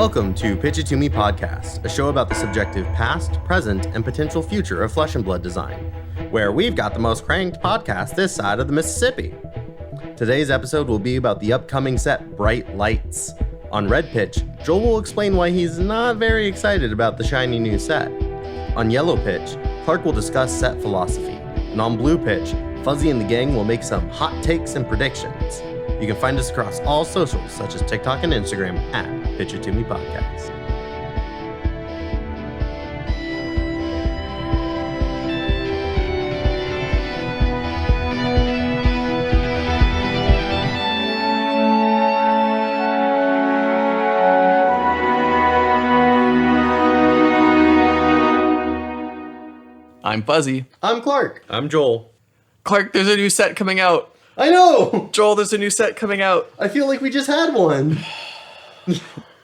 Welcome to Pitch It To Me podcast, a show about the subjective past, present, and potential future of Flesh and Blood design, where we've got the most cranked podcast this side of the Mississippi. Today's episode will be about the upcoming set Bright Lights. On Red Pitch, Joel will explain why he's not very excited about the shiny new set. On Yellow Pitch, Clark will discuss set philosophy. And on Blue Pitch, Fuzzy and the gang will make some hot takes and predictions. You can find us across all socials, such as TikTok and Instagram at Pitch It To Me Podcast. I'm Fuzzy. I'm Clark. I'm Joel. Clark, there's a new set coming out. I know! Joel, there's a new set coming out. I feel like we just had one.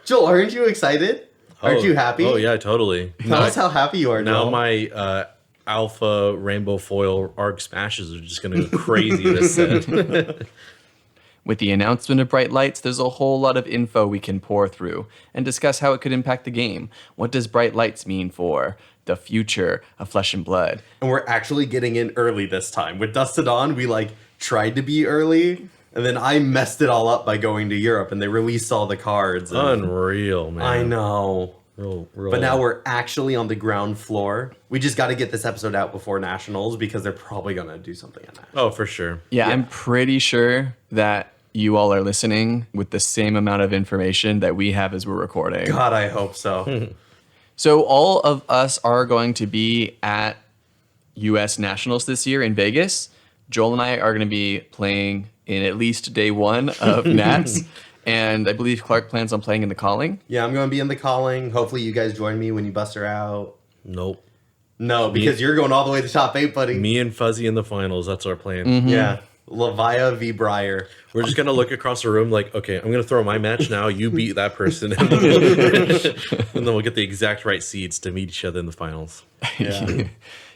Joel, aren't you excited? Aren't you happy? Oh, yeah, totally. Tell us how happy you are, Now Joel. my alpha rainbow foil arc smashes are just going to go crazy this set. With the announcement of Bright Lights, there's a whole lot of info we can pour through and discuss how it could impact the game. What does Bright Lights mean for the future of Flesh and Blood? And we're actually getting in early this time. With Dust to Dawn, we tried to be early, and then I messed it all up by going to Europe, and they released all the cards. Unreal, man. I know. Real. But now we're actually on the ground floor. We just got to get this episode out before Nationals because they're probably going to do something on that. Oh, for sure. Yeah, I'm pretty sure that you all are listening with the same amount of information that we have as we're recording. God, I hope so. So all of us are going to be at U.S. Nationals this year in Vegas. Joel and I are going to be playing in at least day one of Nats. And I believe Clark plans on playing in the Calling. Yeah, I'm going to be in the Calling. Hopefully you guys join me when you bust her out. Nope. No, because you're going all the way to top 8, buddy. Me and Fuzzy in the finals. That's our plan. Mm-hmm. Yeah. Lavia v. Breyer. We're just going to look across the room like, okay, I'm going to throw my match now. You beat that person. And then we'll get the exact right seeds to meet each other in the finals. Yeah.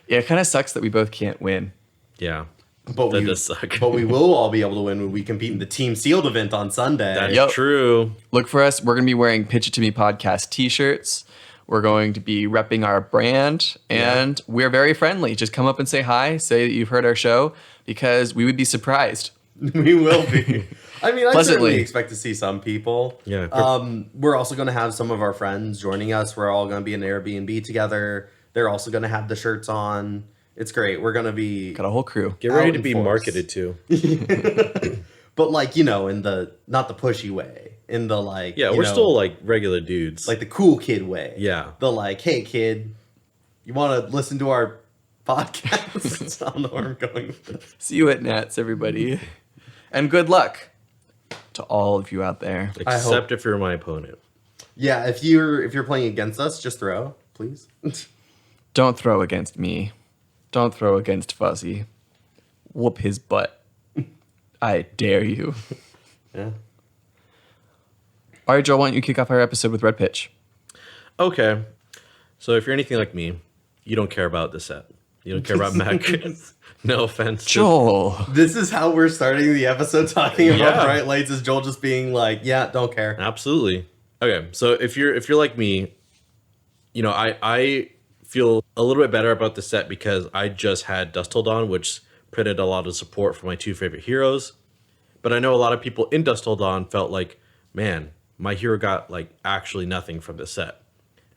Yeah, it kind of sucks that we both can't win. Yeah. But That does suck. But we will all be able to win when we compete in the Team Sealed event on Sunday. That's Yep. true. Look for us. We're going to be wearing Pitch It To Me podcast t-shirts. We're going to be repping our brand. And we're very friendly. Just come up and say hi. Say that you've heard our show because we would be surprised. We will be. I mean, I Pleasantly. certainly expect to see some people. Yeah. We're also going to have some of our friends joining us. We're all going to be in an Airbnb together. They're also going to have the shirts on. It's great. We're going to be... Got a whole crew. Get ready out to in be force. marketed to. But in the... Not the pushy way. In the Yeah, we're still like regular dudes. like the cool kid way. Yeah. The hey kid, you want to listen to our podcast? I don't know where I'm going with this. See you at Nats, everybody. And good luck to all of you out there. Except if you're my opponent. Yeah, if you're playing against us, just throw, please. Don't throw against me. Don't throw against Fuzzy. Whoop his butt. I dare you. Yeah. All right, Joel, why don't you kick off our episode with Red Pitch? Okay. So if you're anything like me, you don't care about the set. You don't care about mech. No offense. Joel. This is how we're starting the episode talking about Yeah. Bright Lights, is Joel just being like, yeah, don't care. Absolutely. Okay, so if you're like me, I feel a little bit better about the set because I just had Dust Till Dawn, which printed a lot of support for my two favorite heroes. But I know a lot of people in Dust Till Dawn felt like, man, my hero got actually nothing from this set.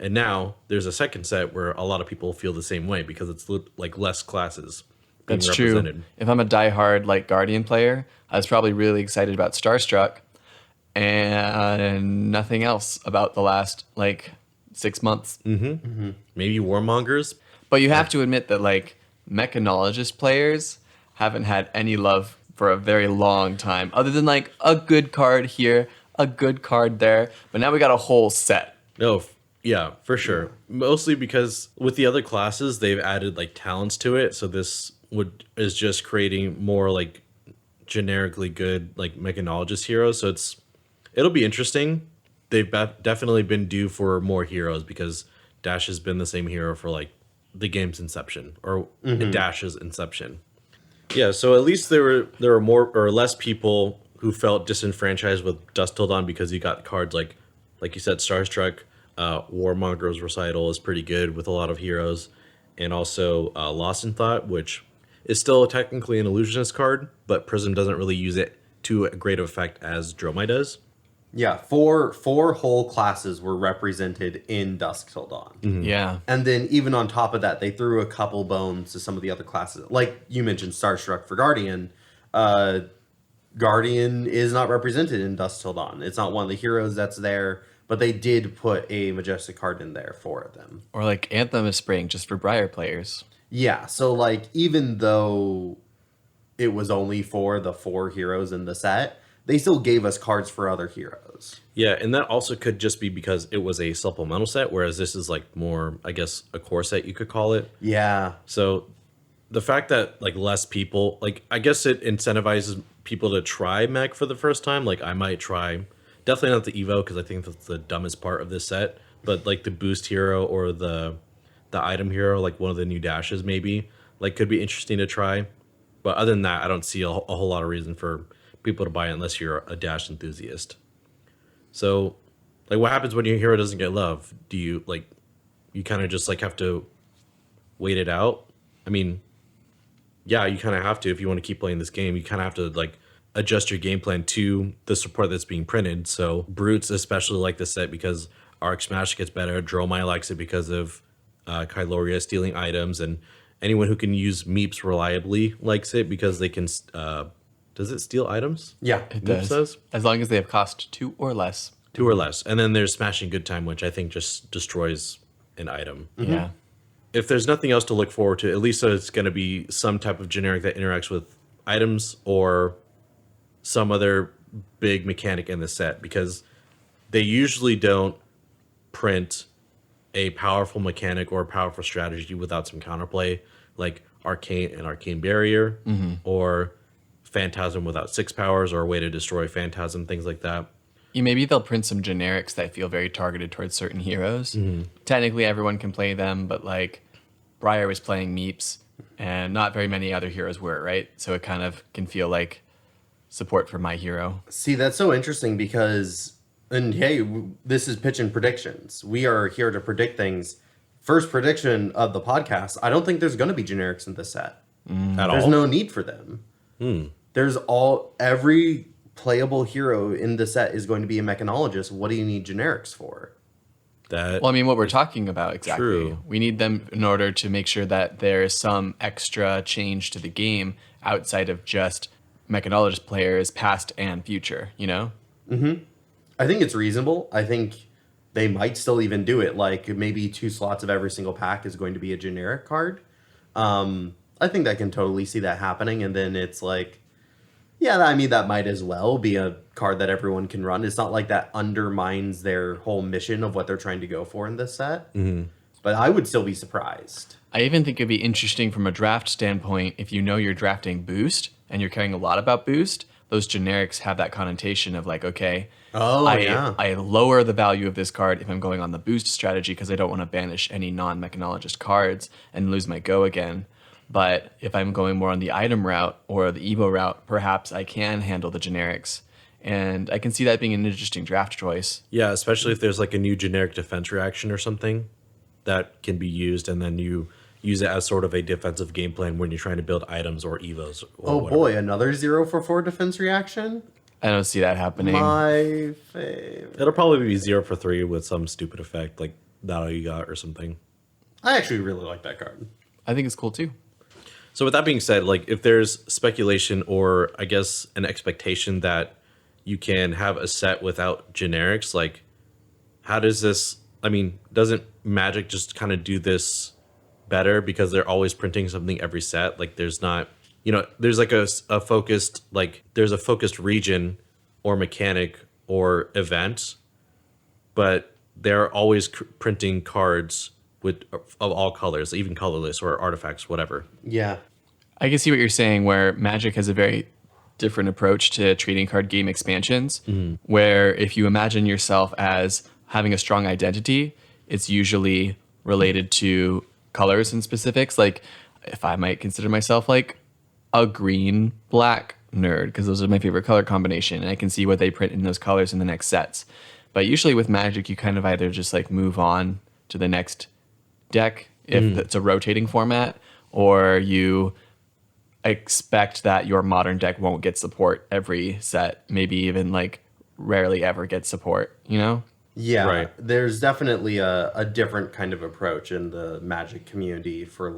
And now there's a second set where a lot of people feel the same way because it's less classes being That's represented. true. If I'm a diehard Guardian player, I was probably really excited about Starstruck and nothing else about the last 6 months. Maybe Warmongers. But you have to admit that mechanologist players haven't had any love for a very long time, other than a good card here, a good card there. But now we got a whole set. No, yeah, for sure. Mostly because with the other classes, they've added talents to it. So this is just creating more generically good mechanologist heroes. So it'll be interesting. They've definitely been due for more heroes because Dash has been the same hero for the game's inception or Dash's inception. Yeah, so at least there were more or less people who felt disenfranchised with Dust Till Dawn because you got cards like like you said, Starstruck, Warmonger's Recital is pretty good with a lot of heroes, and also Lost in Thought, which is still technically an illusionist card, but Prism doesn't really use it to a great effect as Dromai does. Yeah, four whole classes were represented in Dusk Till Dawn. Yeah. And then even on top of that, they threw a couple bones to some of the other classes. Like you mentioned, Starstruck for Guardian. Guardian is not represented in Dusk Till Dawn. It's not one of the heroes that's there, but they did put a Majestic card in there for them. Or like Anthem of Spring, just for Briar players. Yeah, so like even though it was only for the 4 heroes in the set, they still gave us cards for other heroes. Yeah, and that also could just be because it was a supplemental set, whereas this is like more, I guess, a core set you could call it. Yeah. So the fact that like less people, like I guess it incentivizes people to try mech for the first time. Like I might try, definitely not the Evo because I think that's the dumbest part of this set, but like the boost hero or the item hero, like one of the new dashes maybe, like could be interesting to try. But other than that, I don't see a whole lot of reason for people to buy it unless you're a dash enthusiast. So like what happens when your hero doesn't get love? Do you like, you kind of just like have to wait it out? I mean, yeah, you kind of have to if you want to keep playing this game. You kind of have to like adjust your game plan to the support that's being printed. So Brutes especially like this set because Arc Smash gets better. Dromai likes it because of Kyloria stealing items, and anyone who can use Meeps reliably likes it because they can. Does it steal items? Yeah, It Meeps does. As long as they have cost 2 or less. 2 or less. And then there's Smashing Good Time, which I think just destroys an item. Yeah. If there's nothing else to look forward to, at least it's going to be some type of generic that interacts with items or some other big mechanic in the set, because they usually don't print a powerful mechanic or a powerful strategy without some counterplay, like Arcane and Arcane Barrier, or Phantasm without 6 powers, or a way to destroy Phantasm, things like that. Yeah, maybe they'll print some generics that feel very targeted towards certain heroes. Technically, everyone can play them, but like Briar was playing Meeps, and not very many other heroes were, right? So it kind of can feel like support for my hero. See, that's so interesting because, and hey, this is Pitchin predictions. We are here to predict things. First prediction of the podcast, I don't think there's going to be generics in this set. At There's all? no need for them. There's every playable hero in the set is going to be a mechanologist. What do you need generics for? That Well, I mean, what we're talking about exactly. True. We need them in order to make sure that there is some extra change to the game outside of just mechanologist players, past and future, you know? I think it's reasonable. I think they might still even do it. Like maybe 2 slots of every single pack is going to be a generic card. I think I can totally see that happening. And then it's like, yeah, I mean, that might as well be a card that everyone can run. It's not like that undermines their whole mission of what they're trying to go for in this set. But I would still be surprised. I even think it'd be interesting from a draft standpoint if you know you're drafting boost and you're caring a lot about boost. Those generics have that connotation of like, okay, I lower the value of this card if I'm going on the boost strategy because I don't want to banish any non-mechanologist cards and lose my go again. But if I'm going more on the item route or the Evo route, perhaps I can handle the generics. And I can see that being an interesting draft choice. Yeah, especially if there's like a new generic defense reaction or something that can be used, and then you use it as sort of a defensive game plan when you're trying to build items or Evos. Or whatever. Boy, another 0 for 4 defense reaction? I don't see that happening. My favorite. It'll probably be 0 for 3 with some stupid effect, like that all you got or something. I actually really like that card. I think it's cool too. So with that being said, like if there's speculation or I guess an expectation that you can have a set without generics, like how does this, I mean, doesn't Magic just kind of do this better because they're always printing something every set? Like there's not, you know, there's like a focused, like there's a focused region or mechanic or event, but they're always printing cards of all colors, even colorless or artifacts, whatever. Yeah. I can see what you're saying, where Magic has a very different approach to trading card game expansions, where if you imagine yourself as having a strong identity, it's usually related to colors and specifics. Like if I might consider myself like a green-black nerd, because those are my favorite color combination, and I can see what they print in those colors in the next sets. But usually with Magic, you kind of either just like move on to the next deck if it's a rotating format, or you expect that your modern deck won't get support every set, maybe even like rarely ever get support, you know? Yeah, Right. there's definitely a different kind of approach in the Magic community for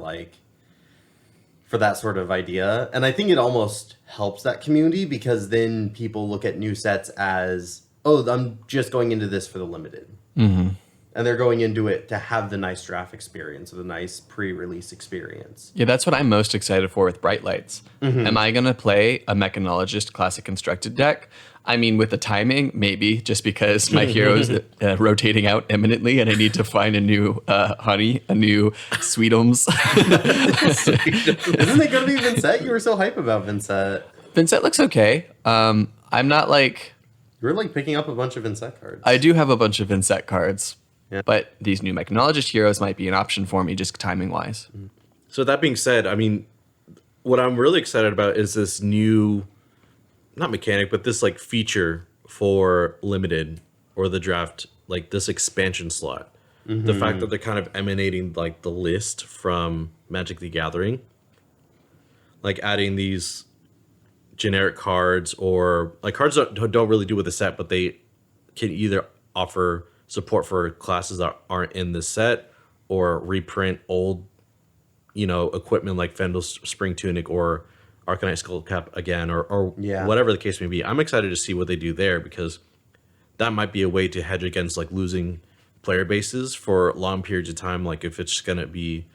that sort of idea. And I think it almost helps that community because then people look at new sets as, oh, I'm just going into this for the limited. Mm-hmm. And they're going into it to have the nice draft experience or the nice pre-release experience. Yeah, that's what I'm most excited for with Bright Lights. Am I going to play a Mechanologist Classic Constructed deck? I mean, with the timing, maybe, just because my hero is rotating out imminently and I need to find a new honey, a new Sweetums. Isn't it going to be Vincent? You were so hype about Vincent. Vincent looks okay. I'm not like... You were like picking up a bunch of Vincent cards. I do have a bunch of Vincent cards, Yeah. but these new Mechanologist heroes might be an option for me just timing-wise. So that being said, I mean, what I'm really excited about is this new, not mechanic, but this like feature for limited or the draft, like this expansion slot. The fact that they're kind of emanating like the list from Magic the Gathering, like adding these generic cards or like cards that don't really do with the set, but they can either offer support for classes that aren't in the set or reprint old, equipment like Fendel Spring Tunic or Arcanite Skullcap again, or Yeah. whatever the case may be. I'm excited to see what they do there because that might be a way to hedge against like losing player bases for long periods of time. Like if it's gonna be,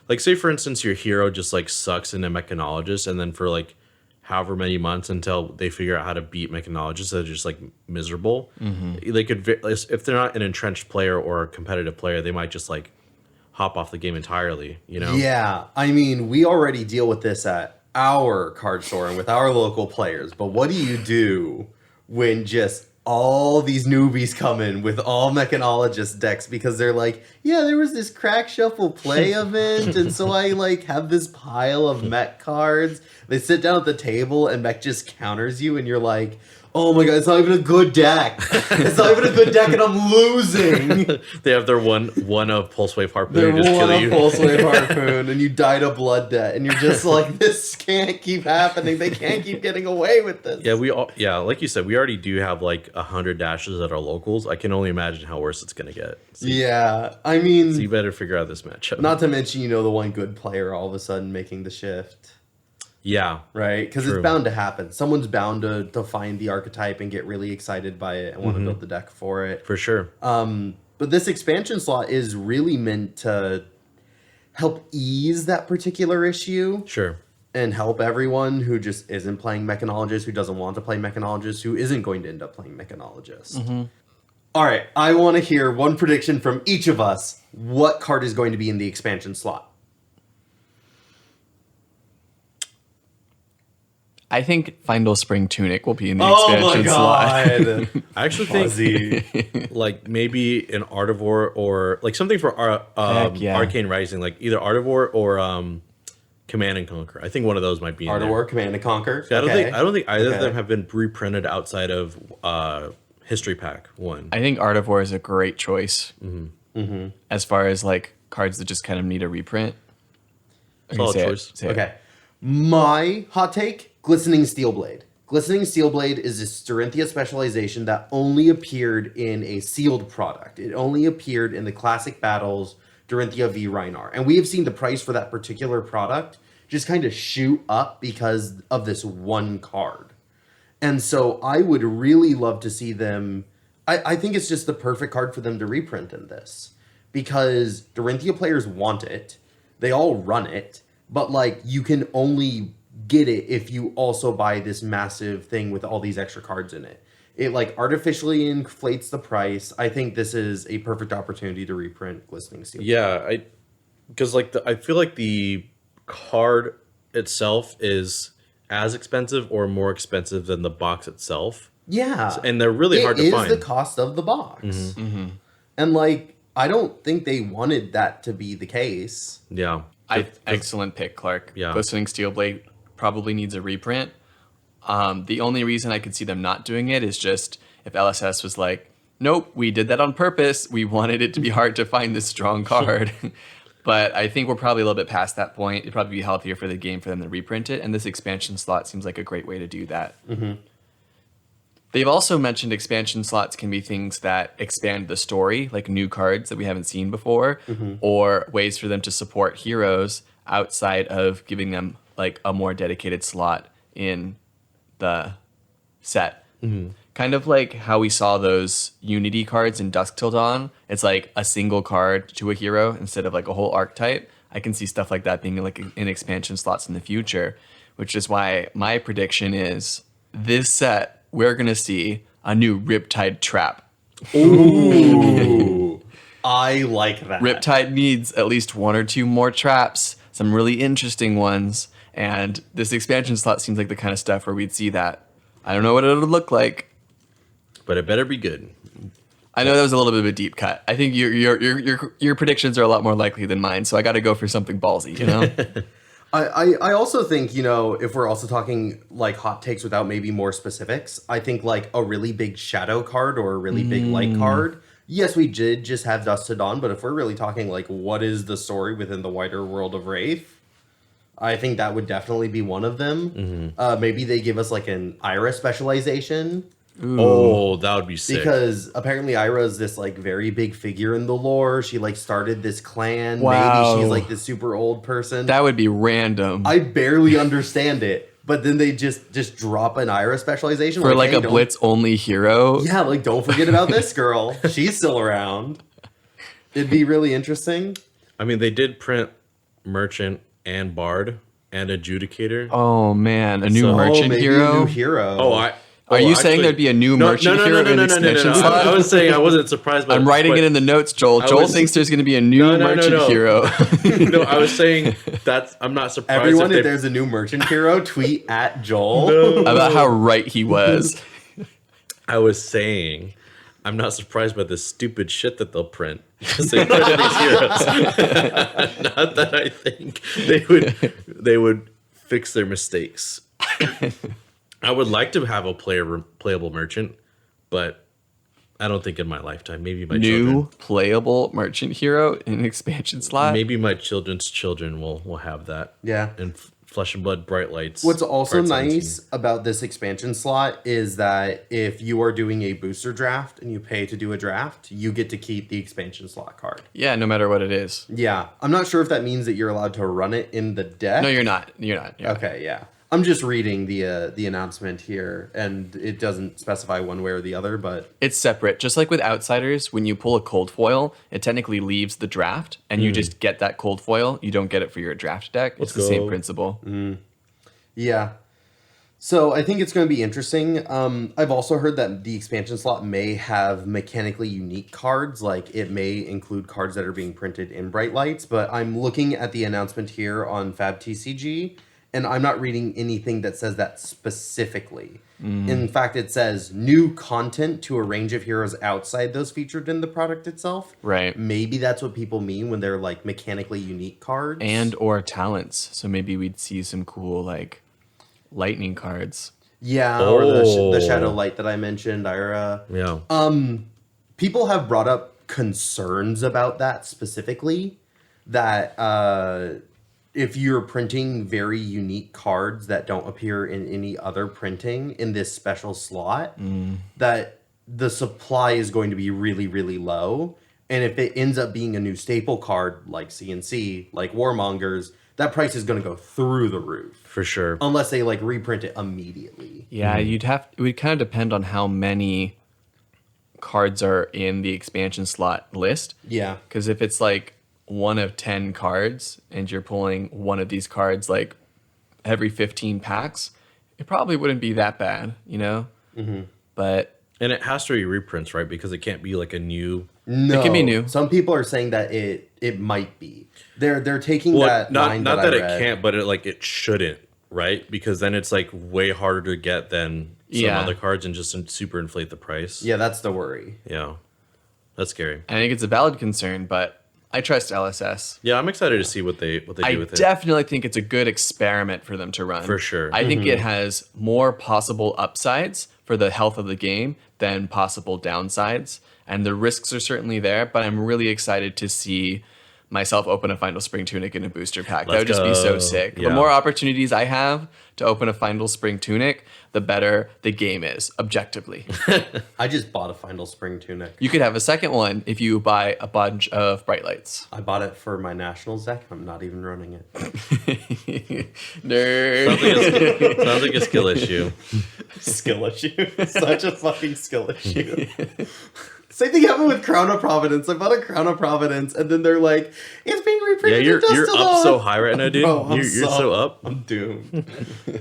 like say for instance your hero just like sucks in a Mechanologist, and then for like however many months until they figure out how to beat Mechanologists that are just like miserable. They could, if they're not an entrenched player or a competitive player, they might just like hop off the game entirely, Yeah, I mean, we already deal with this at our card store and with our local players, but what do you do when just all these newbies come in with all Mechanologist decks because they're like, yeah, there was this crack shuffle play event, and so I like have this pile of mech cards. They sit down at the table and mech just counters you, and you're like, oh my god, it's not even a good deck. It's not even a good deck, and I'm losing. They have their one of Pulse Wave Harpoon They're and just kill you. Pulse Wave Harpoon, and you died a blood debt, and you're just like, this can't keep happening. They can't keep getting away with this. Yeah, like you said, we already do have like 100 dashes at our locals. I can only imagine how worse it's gonna get. So I mean, you better figure out this matchup. not to mention, the one good player all of a sudden making the shift. Yeah. Right? Because it's bound to happen. Someone's bound to find the archetype and get really excited by it and want to build the deck for it. For sure. But this expansion slot is really meant to help ease that particular issue. Sure. And help everyone who just isn't playing Mechanologist, who doesn't want to play Mechanologist, who isn't going to end up playing Mechanologist. All right, I want to hear one prediction from each of us. What card is going to be in the expansion slot? I think Findle Spring Tunic will be in the expansion slot. I actually think like maybe an Artivore or like something for yeah. Arcane Rising, like either Artivore or Command and Conquer. I think one of those might be in there. Artivore, Command and Conquer. I don't think either of them have been reprinted outside of History Pack 1. I think Artivore is a great choice as far as like cards that just kind of need a reprint. Solid choice. Okay. My hot take, Glistening Steelblade. Glistening Steelblade is a Storinthia specialization that only appeared in a sealed product. It only appeared in the Classic Battles Dorinthia v. Rhinar. And we have seen the price for that particular product just kind of shoot up because of this one card. And so I would really love to see them... I think it's just the perfect card for them to reprint in this. Because Dorinthia players want it. They all run it. But, like, you can only get it if you also buy this massive thing with all these extra cards in it. It, like, artificially inflates the price. I think this is a perfect opportunity to reprint Glistening Steel. Yeah, because, like, I feel like the card itself is as expensive or more expensive than the box itself. Yeah. And they're really hard to find. It is the cost of the box. And, like, I don't think they wanted that to be the case. Yeah. Excellent pick, Clark. Yeah. Glistening Steelblade probably needs a reprint. The only reason I could see them not doing it is just if LSS was like, nope, we did that on purpose. We wanted it to be hard to find this strong card. But I think we're probably a little bit past that point. It'd probably be healthier for the game for them to reprint it. And this expansion slot seems like a great way to do that. Mm-hmm. They've also mentioned expansion slots can be things that expand the story, like new cards that we haven't seen before, or ways for them to support heroes outside of giving them like a more dedicated slot in the set. Kind of like how we saw those Unity cards in Dusk Till Dawn. It's like a single card to a hero instead of like a whole archetype. I can see stuff like that being like in expansion slots in the future, which is why my prediction is this set, we're going to see a new Riptide trap. Ooh, I like that. Riptide needs at least one or two more traps, some really interesting ones, and this expansion slot seems like the kind of stuff where we'd see that. I don't know what it'll look like, but it better be good. I know that was a little bit of a deep cut. I think your predictions are a lot more likely than mine, so I got to go for something ballsy, you know? I also think, you know, if we're also talking like hot takes without maybe more specifics, I think like a really big shadow card or a really big light card. Yes, we did just have Dusk to Dawn, but if we're really talking like what is the story within the wider world of Wraith, I think that would definitely be one of them. Maybe they give us like an Ira specialization. Ooh. Oh, that would be sick. Because apparently Ira is this like very big figure in the lore. She like started this clan. Wow. Maybe she's like this super old person. That would be random. I barely understand it. But then they just drop an Ira specialization. For like hey, a Blitz only hero. Yeah, like don't forget about this girl. She's still around. It'd be really interesting. I mean, they did print Merchant and Bard and Adjudicator. Oh man, a new merchant maybe hero. A new hero. Are you saying there'd be a new merchant hero in expansion slot? I was saying I wasn't surprised by I'm writing it in the notes, Joel. Joel thinks there's going to be a new merchant hero. No, I was saying I'm not surprised. Everyone, if there's a new merchant hero, tweet at Joel. About how right he was. I was saying I'm not surprised by the stupid shit that they'll print because they printed these heroes. Not that I think they would fix their mistakes. I would like to have a playable merchant, but I don't think in my lifetime. Maybe my children. Playable merchant hero in an expansion slot. Maybe my children's children will have that. Yeah. And Flesh and Blood Bright Lights. What's also nice about this expansion slot is that if you are doing a booster draft and you pay to do a draft, you get to keep the expansion slot card. Yeah, no matter what it is. Yeah. I'm not sure if that means that you're allowed to run it in the deck. No, you're not. Yeah. Okay, yeah. I'm just reading the announcement here, and it doesn't specify one way or the other, but... It's separate. Just like with Outsiders, when you pull a cold foil, it technically leaves the draft, and you just get that cold foil. You don't get it for your draft deck. It's the same principle. Yeah. So I think it's going to be interesting. I've also heard that the expansion slot may have mechanically unique cards, like it may include cards that are being printed in Bright Lights, but I'm looking at the announcement here on FabTCG, and I'm not reading anything that says that specifically. In fact, it says new content to a range of heroes outside those featured in the product itself. Right. Maybe that's what people mean when they're like mechanically unique cards. And or talents. So maybe we'd see some cool like lightning cards. Yeah, or the Shadow Light that I mentioned, Ira. Yeah. People have brought up concerns about that specifically, that if you're printing very unique cards that don't appear in any other printing in this special slot, that the supply is going to be really, really low. And if it ends up being a new staple card like CNC, like Warmongers, that price is going to go through the roof. For sure. Unless they like reprint it immediately. Yeah, it would kind of depend on how many cards are in the expansion slot list. Yeah. Because if it's like 1 of 10 cards and you're pulling one of these cards like every 15 packs, it probably wouldn't be that bad, you know? But And it has to be reprints, right? Because it can't be like a new... No. It can be new. Some people are saying that it might be. They're taking Well, that not line that I it read. can't, but it shouldn't, right? Because then it's like way harder to get than some other cards and just super inflate the price. Yeah, that's the worry. Yeah. That's scary. I think it's a valid concern, but I trust LSS. Yeah, I'm excited to see what they do with it. I definitely think it's a good experiment for them to run. For sure. I think it has more possible upsides for for the health of the game than possible downsides. And the risks are certainly there, but I'm really excited to see myself open a Final Spring Tunic in a booster pack. That would just be so sick. Yeah. The more opportunities I have to open a Final Spring Tunic, the better the game is, objectively. I just bought a Final Spring Tunic. You could have a second one if you buy a bunch of Bright Lights. I bought it for my Nationals deck. I'm not even running it. Nerd. Sounds like a skill issue. Skill issue. Such a fucking skill issue. Same thing happened with Crown of Providence. I bought a Crown of Providence, and then they're like, "It's being Yeah, reprinted." you're up so high right now, dude. Bro, you're so up. I'm doomed.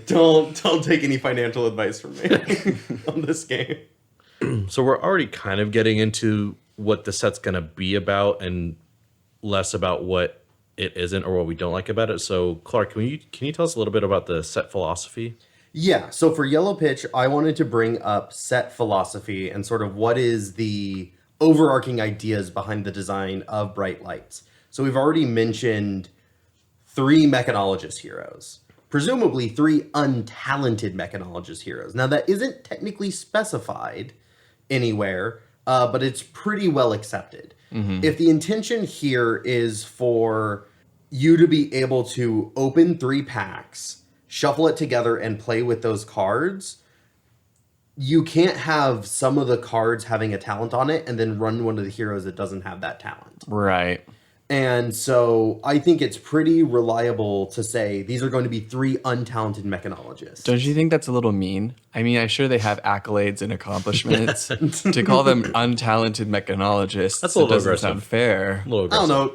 don't take any financial advice from me on this game. So we're already kind of getting into what the set's gonna be about, and less about what it isn't or what we don't like about it. So Clark, can you tell us a little bit about the set philosophy? Yeah, so for Yellow Pitch, I wanted to bring up set philosophy and sort of what is the overarching ideas behind the design of Bright Lights. So we've already mentioned 3 mechanologist heroes, presumably 3 untalented mechanologist heroes. Now that isn't technically specified anywhere, but it's pretty well accepted. If the intention here is for you to be able to open 3 packs, shuffle it together, and play with those cards, you can't have some of the cards having a talent on it and then run one of the heroes that doesn't have that talent. Right. And so I think it's pretty reliable to say these are going to be 3 untalented mechanologists. Don't you think that's a little mean? I mean, I'm sure they have accolades and accomplishments. To call them untalented mechanologists, That's a little doesn't aggressive. sound fair. A little I don't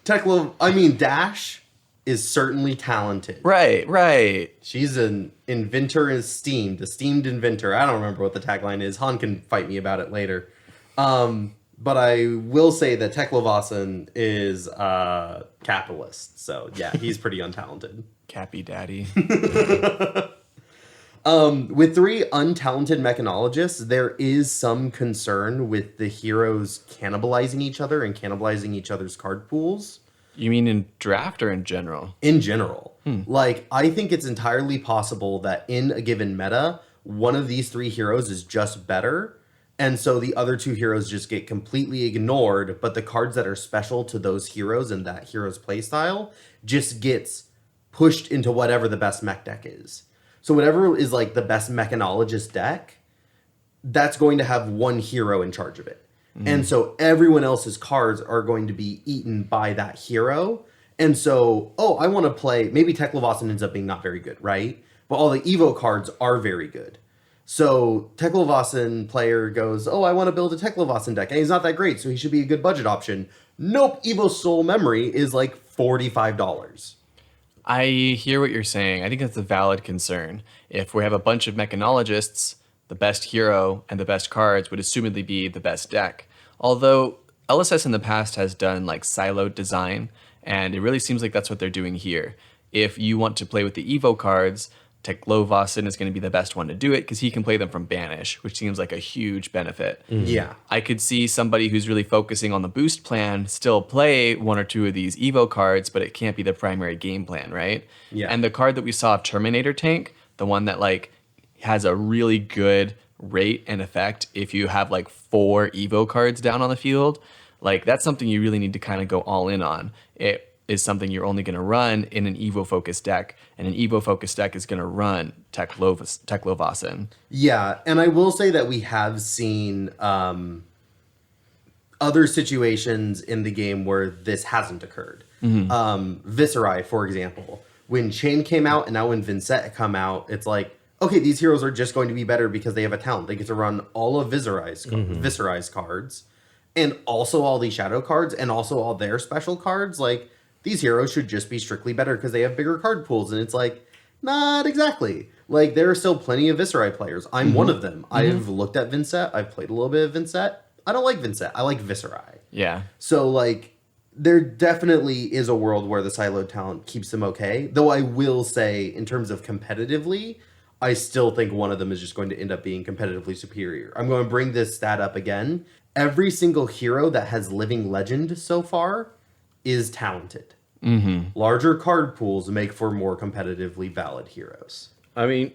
aggressive. know. Dash is certainly talented. Right. She's an inventor esteemed inventor. I don't remember what the tagline is. Han can fight me about it later. But I will say that Teklovasan is a capitalist. So yeah, he's pretty untalented. Cappy Daddy. With 3 untalented mechanologists, there is some concern with the heroes cannibalizing each other and cannibalizing each other's card pools. You mean in draft or in general? In general. Like, I think it's entirely possible that in a given meta, one of these 3 heroes is just better, and so the other 2 heroes just get completely ignored, but the cards that are special to those heroes and that hero's playstyle just gets pushed into whatever the best mech deck is. So whatever is like the best mechanologist deck, that's going to have one hero in charge of it. And so everyone else's cards are going to be eaten by that hero. And so, I want to play, maybe Teklovasan ends up being not very good, right? But all the Evo cards are very good. So Teklovasan player goes, I want to build a Teklovasan deck. And he's not that great, so he should be a good budget option. Nope, Evo Soul Memory is like $45. I hear what you're saying. I think that's a valid concern. If we have a bunch of mechanologists, the best hero and the best cards would assumedly be the best deck. Although LSS in the past has done like siloed design, and it really seems like that's what they're doing here. If you want to play with the Evo cards, Teklovasan is going to be the best one to do it because he can play them from Banish, which seems like a huge benefit. Yeah. I could see somebody who's really focusing on the boost plan still play 1 or 2 of these Evo cards, but it can't be the primary game plan, right? Yeah. And the card that we saw of Terminator Tank, the one that like has a really good rate and effect if you have like 4 Evo cards down on the field, like that's something you really need to kind of go all in on. It is something you're only going to run in an Evo focused deck, and an Evo focused deck is going to run Teklovasan. Yeah, and I will say that we have seen other situations in the game where this hasn't occurred. Viserai, for example, when Chain came out and now when Vincent come out, it's like, okay, these heroes are just going to be better because they have a talent. They get to run all of Viserai's cards, and also all the shadow cards, and also all their special cards. Like, these heroes should just be strictly better because they have bigger card pools. And it's like, not exactly. Like, there are still plenty of Viserai players. I'm one of them. I've looked at Vincent. I've played a little bit of Vincent. I don't like Vincent. I like Viserai. Yeah. So, like, there definitely is a world where the siloed talent keeps them okay. Though I will say, in terms of competitively, I still think one of them is just going to end up being competitively superior. I'm going to bring this stat up again. Every single hero that has Living Legend so far is talented. Mm-hmm. Larger card pools make for more competitively valid heroes. I mean,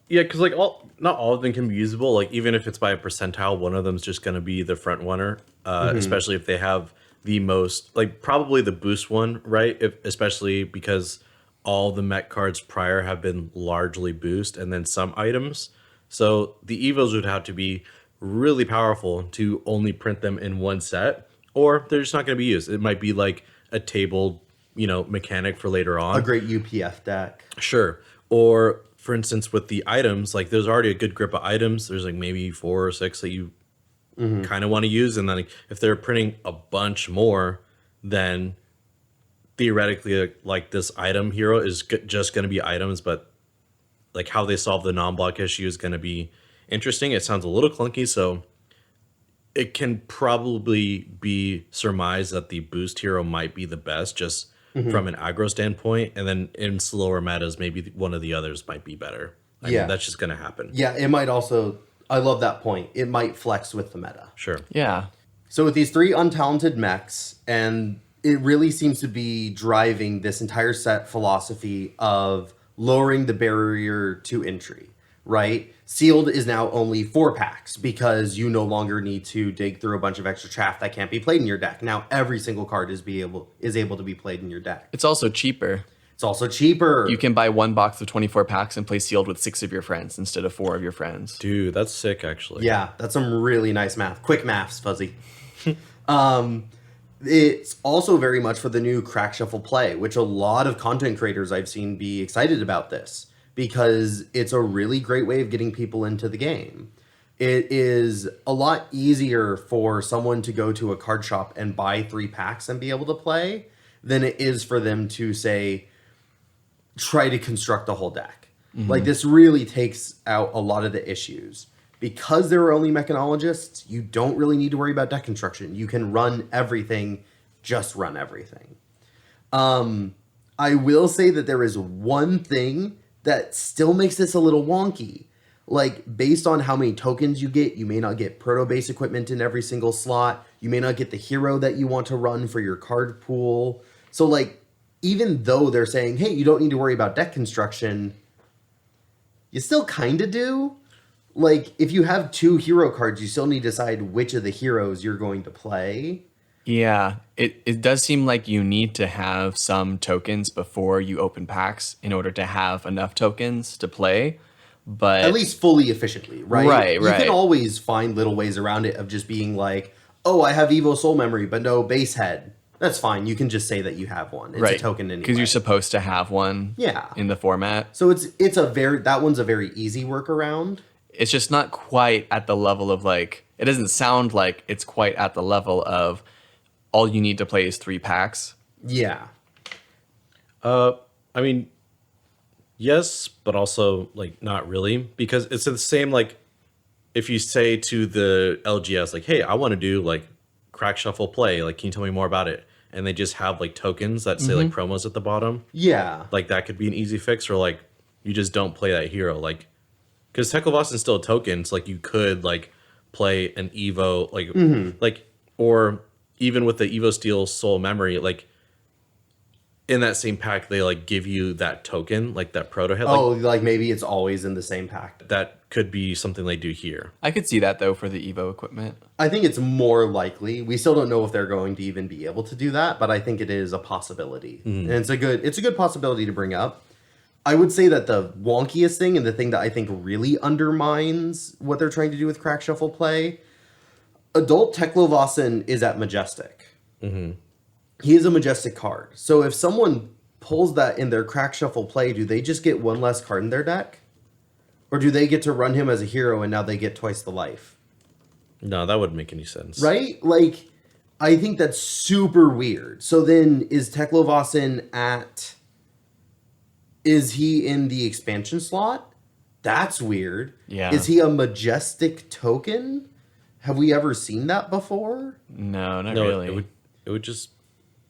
Yeah, because like not all of them can be usable. Like even if it's by a percentile, one of them's just going to be the front runner. Especially if they have the most, like probably the boost one, right? Especially because all the mech cards prior have been largely boost, and then some items. So the evos would have to be really powerful to only print them in one set, or they're just not going to be used. It might be like a tabled, mechanic for later on. A great UPF deck. Sure. Or for instance, with the items, like there's already a good grip of items. There's like maybe 4 or 6 that you kind of want to use. And then like, if they're printing a bunch more, then theoretically, like this item hero is just going to be items, but like how they solve the non-block issue is going to be interesting. It sounds a little clunky, so it can probably be surmised that the boost hero might be the best just from an aggro standpoint, and then in slower metas, maybe one of the others might be better. I mean, that's just going to happen. Yeah, it might also, I love that point. It might flex with the meta. Sure. Yeah. So with these 3 untalented mechs, and it really seems to be driving this entire set philosophy of lowering the barrier to entry, right? Sealed is now only 4 packs because you no longer need to dig through a bunch of extra chaff that can't be played in your deck. Now every single card is able to be played in your deck. It's also cheaper. It's also cheaper. You can buy 1 box of 24 packs and play sealed with 6 of your friends instead of 4 of your friends. Dude, that's sick, actually. Yeah, that's some really nice math. Quick maths, Fuzzy. It's also very much for the new crack shuffle play, which a lot of content creators I've seen be excited about this because it's a really great way of getting people into the game. It is a lot easier for someone to go to a card shop and buy 3 packs and be able to play than it is for them to, say, try to construct a whole deck. Like, this really takes out a lot of the issues. Because there are only mechanologists, you don't really need to worry about deck construction. You can run everything, just run everything. I will say that there is one thing that still makes this a little wonky. Like, based on how many tokens you get, you may not get proto-base equipment in every single slot. You may not get the hero that you want to run for your card pool. So, like, even though they're saying, hey, you don't need to worry about deck construction, you still kind of do. Like, if you have 2 hero cards, you still need to decide which of the heroes you're going to play. Yeah, it does seem like you need to have some tokens before you open packs in order to have enough tokens to play. But at least fully efficiently, right? Right. You can always find little ways around it of just being like, oh, I have Evo Soul Memory, but no base head. That's fine. You can just say that you have one. It's a token anyway. Because you're supposed to have one in the format. So that one's a very easy workaround. It's just not quite at the level of like, it doesn't sound like it's quite at the level of all you need to play is 3 packs. Yeah. I mean, yes, but also like not really, because it's the same. Like if you say to the LGS, like, hey, I want to do like crack shuffle play, like, can you tell me more about it? And they just have like tokens that say like promos at the bottom. Yeah. Like that could be an easy fix, or like you just don't play that hero. Like, because Teklovos is still a token, so like you could like play an Evo, like like, or even with the Evo Steel Soul Memory, like in that same pack they like give you that token, like that proto head. Like maybe it's always in the same pack. That could be something they do here. I could see that though for the Evo equipment. I think it's more likely. We still don't know if they're going to even be able to do that, but I think it is a possibility. And it's a good possibility to bring up. I would say that the wonkiest thing and the thing that I think really undermines what they're trying to do with crack shuffle play, adult Teklovasen is at Majestic. He is a Majestic card. So if someone pulls that in their crack shuffle play, do they just get 1 less card in their deck? Or do they get to run him as a hero and now they get twice the life? No, that wouldn't make any sense. Right? Like, I think that's super weird. So then is Teklovasen at... Is he in the expansion slot? That's weird. Yeah. Is he a Majestic token? Have we ever seen that before? No, not really. It would just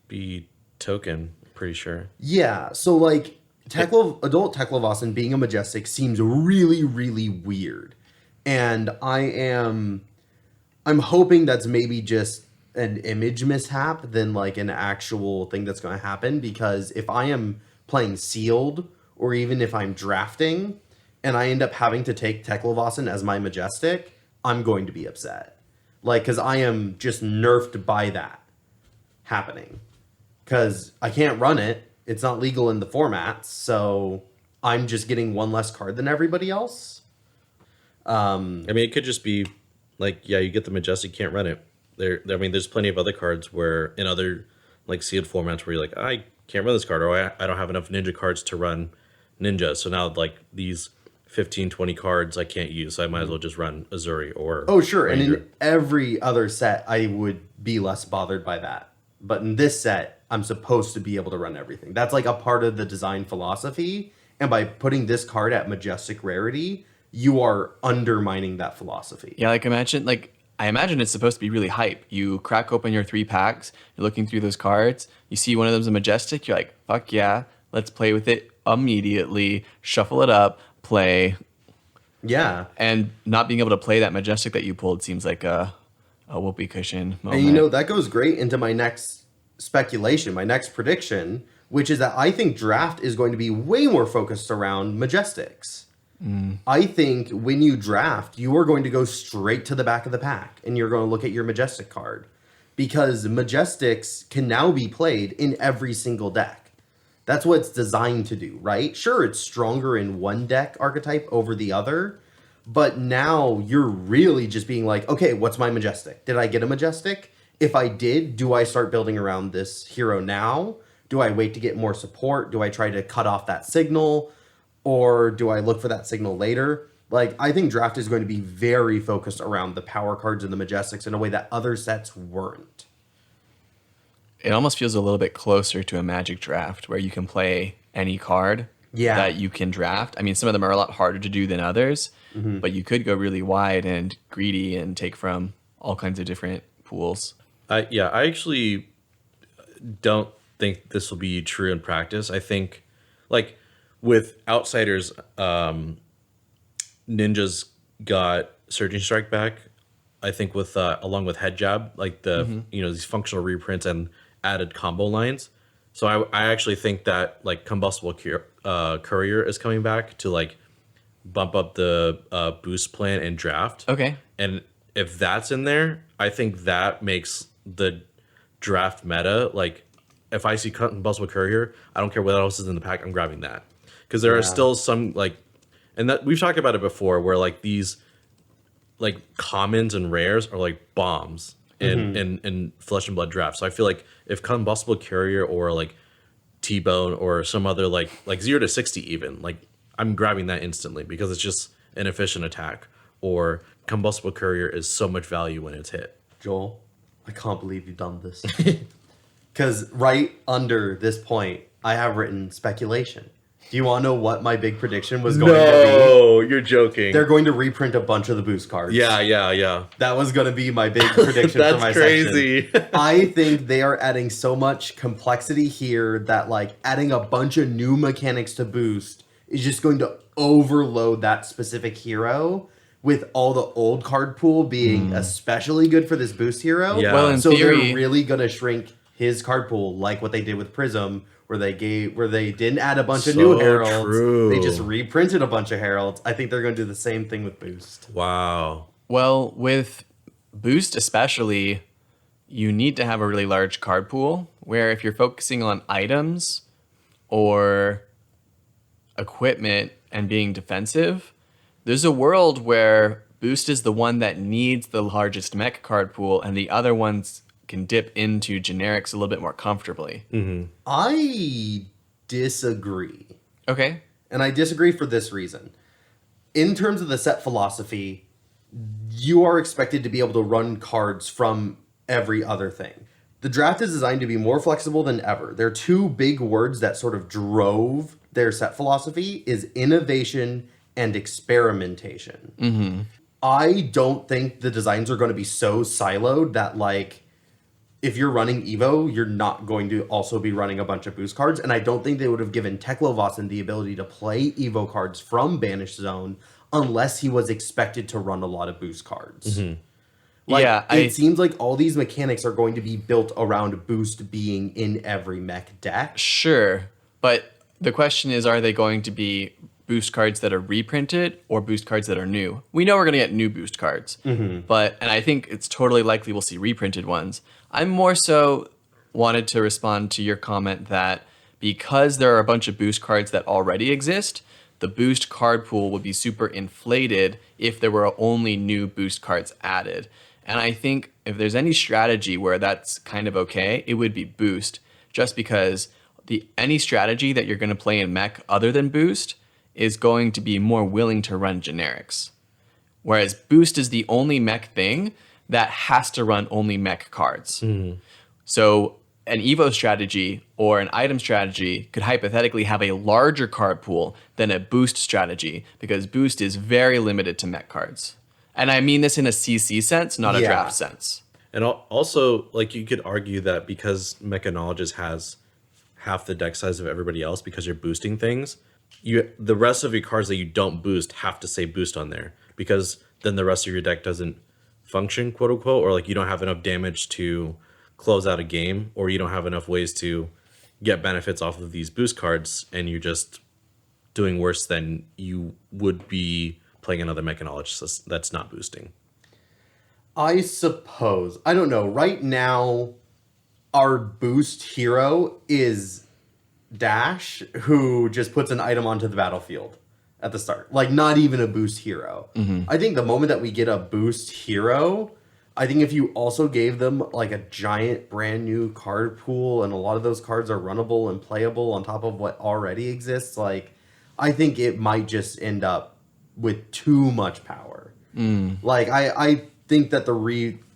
be token, pretty sure. Yeah, so like adult Teklovasen being a Majestic seems really, really weird. And I'm hoping that's maybe just an image mishap than like an actual thing that's going to happen, because if I am playing sealed, or even if I'm drafting and I end up having to take Teklovasin as my Majestic, I'm going to be upset. Like, because I am just nerfed by that happening. Because I can't run it. It's not legal in the formats, so I'm just getting one less card than everybody else. I mean, it could just be like, yeah, you get the Majestic, you can't run it. There's plenty of other cards where in other like sealed formats where you're like, I can't run this card, or I don't have enough ninja cards to run ninja. So now like these 15, 20 cards I can't use, so I might as well just run Azuri or Oh, sure. Ranger. And in every other set, I would be less bothered by that. But in this set, I'm supposed to be able to run everything. That's like a part of the design philosophy. And by putting this card at Majestic Rarity, you are undermining that philosophy. Yeah, I imagine it's supposed to be really hype. You crack open your 3 packs, you're looking through those cards, you see one of them's a Majestic, you're like, fuck yeah, let's play with it immediately, shuffle it up, play. Yeah. And not being able to play that Majestic that you pulled seems like a whoopee cushion moment. And you know, that goes great into my next speculation, my next prediction, which is that I think draft is going to be way more focused around Majestics. I think when you draft, you are going to go straight to the back of the pack and you're going to look at your Majestic card, because Majestics can now be played in every single deck. That's what it's designed to do, right? Sure, it's stronger in one deck archetype over the other, but now you're really just being like, okay, what's my Majestic? Did I get a Majestic? If I did, do I start building around this hero now? Do I wait to get more support? Do I try to cut off that signal? Or do I look for that signal later? Like, I think draft is going to be very focused around the power cards and the Majestics in a way that other sets weren't. It almost feels a little bit closer to a Magic draft where you can play any card that you can draft. I mean, some of them are a lot harder to do than others, but you could go really wide and greedy and take from all kinds of different pools. I actually don't think this will be true in practice. I think, like, with Outsiders, Ninjas got Surging Strike back. I think with along with Head Jab, like the these functional reprints and added combo lines. So I actually think that like Combustible Courier is coming back to like bump up the boost plan and draft. Okay. And if that's in there, I think that makes the draft meta. Like, if I see Combustible Courier, I don't care what else is in the pack, I'm grabbing that. Because there are still some, like, and that we've talked about it before, where like these like commons and rares are like bombs in Flesh and Blood draft. So I feel like if Combustible Courier or like T-Bone or some other like 0 to 60 even, like, I'm grabbing that instantly because it's just an efficient attack. Or Combustible Courier is so much value when it's hit. Joel, I can't believe you've done this. Because right under this point, I have written speculation. Do you want to know what my big prediction was going to be? No, you're joking. They're going to reprint a bunch of the boost cards. Yeah. That was going to be my big prediction for my crazy. section. I think they are adding so much complexity here that like adding a bunch of new mechanics to boost is just going to overload that specific hero, with all the old card pool being especially good for this boost hero. Yeah. Well, in so theory, they're really going to shrink his card pool like what they did with Prism, where they didn't add a bunch of new heralds. True. They just reprinted a bunch of heralds. I think they're going to do the same thing with boost. Wow. well, with boost especially, you need to have a really large card pool, where if you're focusing on items or equipment and being defensive, there's a world where boost is the one that needs the largest mech card pool and the other ones can dip into generics a little bit more comfortably. I disagree. Okay. And I disagree for this reason. In terms of the set philosophy, you are expected to be able to run cards from every other thing. The draft is designed to be more flexible than ever. There are two big words that sort of drove their set philosophy is innovation and experimentation. I don't think the designs are going to be so siloed that like if you're running Evo, you're not going to also be running a bunch of boost cards. And I don't think they would have given Teklovasin the ability to play Evo cards from Banished Zone unless he was expected to run a lot of boost cards. It seems like all these mechanics are going to be built around boost being in every mech deck. Sure. But the question is, are they going to be boost cards that are reprinted or boost cards that are new. We know we're going to get new boost cards, and I think it's totally likely we'll see reprinted ones. I'm more so wanted to respond to your comment that because there are a bunch of boost cards that already exist, the boost card pool would be super inflated if there were only new boost cards added. And I think if there's any strategy where that's kind of okay, it would be boost, just because any strategy that you're going to play in mech other than boost is going to be more willing to run generics. Whereas boost is the only mech thing that has to run only mech cards. So an Evo strategy or an item strategy could hypothetically have a larger card pool than a boost strategy, because boost is very limited to mech cards. And I mean this in a CC sense, not a draft sense. And also, like, you could argue that because Mechanologist has half the deck size of everybody else because you're boosting things, the rest of your cards that you don't boost have to say boost on there, because then the rest of your deck doesn't function, quote unquote, or like you don't have enough damage to close out a game, or you don't have enough ways to get benefits off of these boost cards, and you're just doing worse than you would be playing another Mechanologist that's not boosting. I suppose. I don't know. Right now, our boost hero is Dash, who just puts an item onto the battlefield at the start. Like, not even a boost hero. I think the moment that we get a boost hero, I think if you also gave them like a giant brand new card pool, and a lot of those cards are runnable and playable on top of what already exists, like, I think it might just end up with too much power. Like, I think that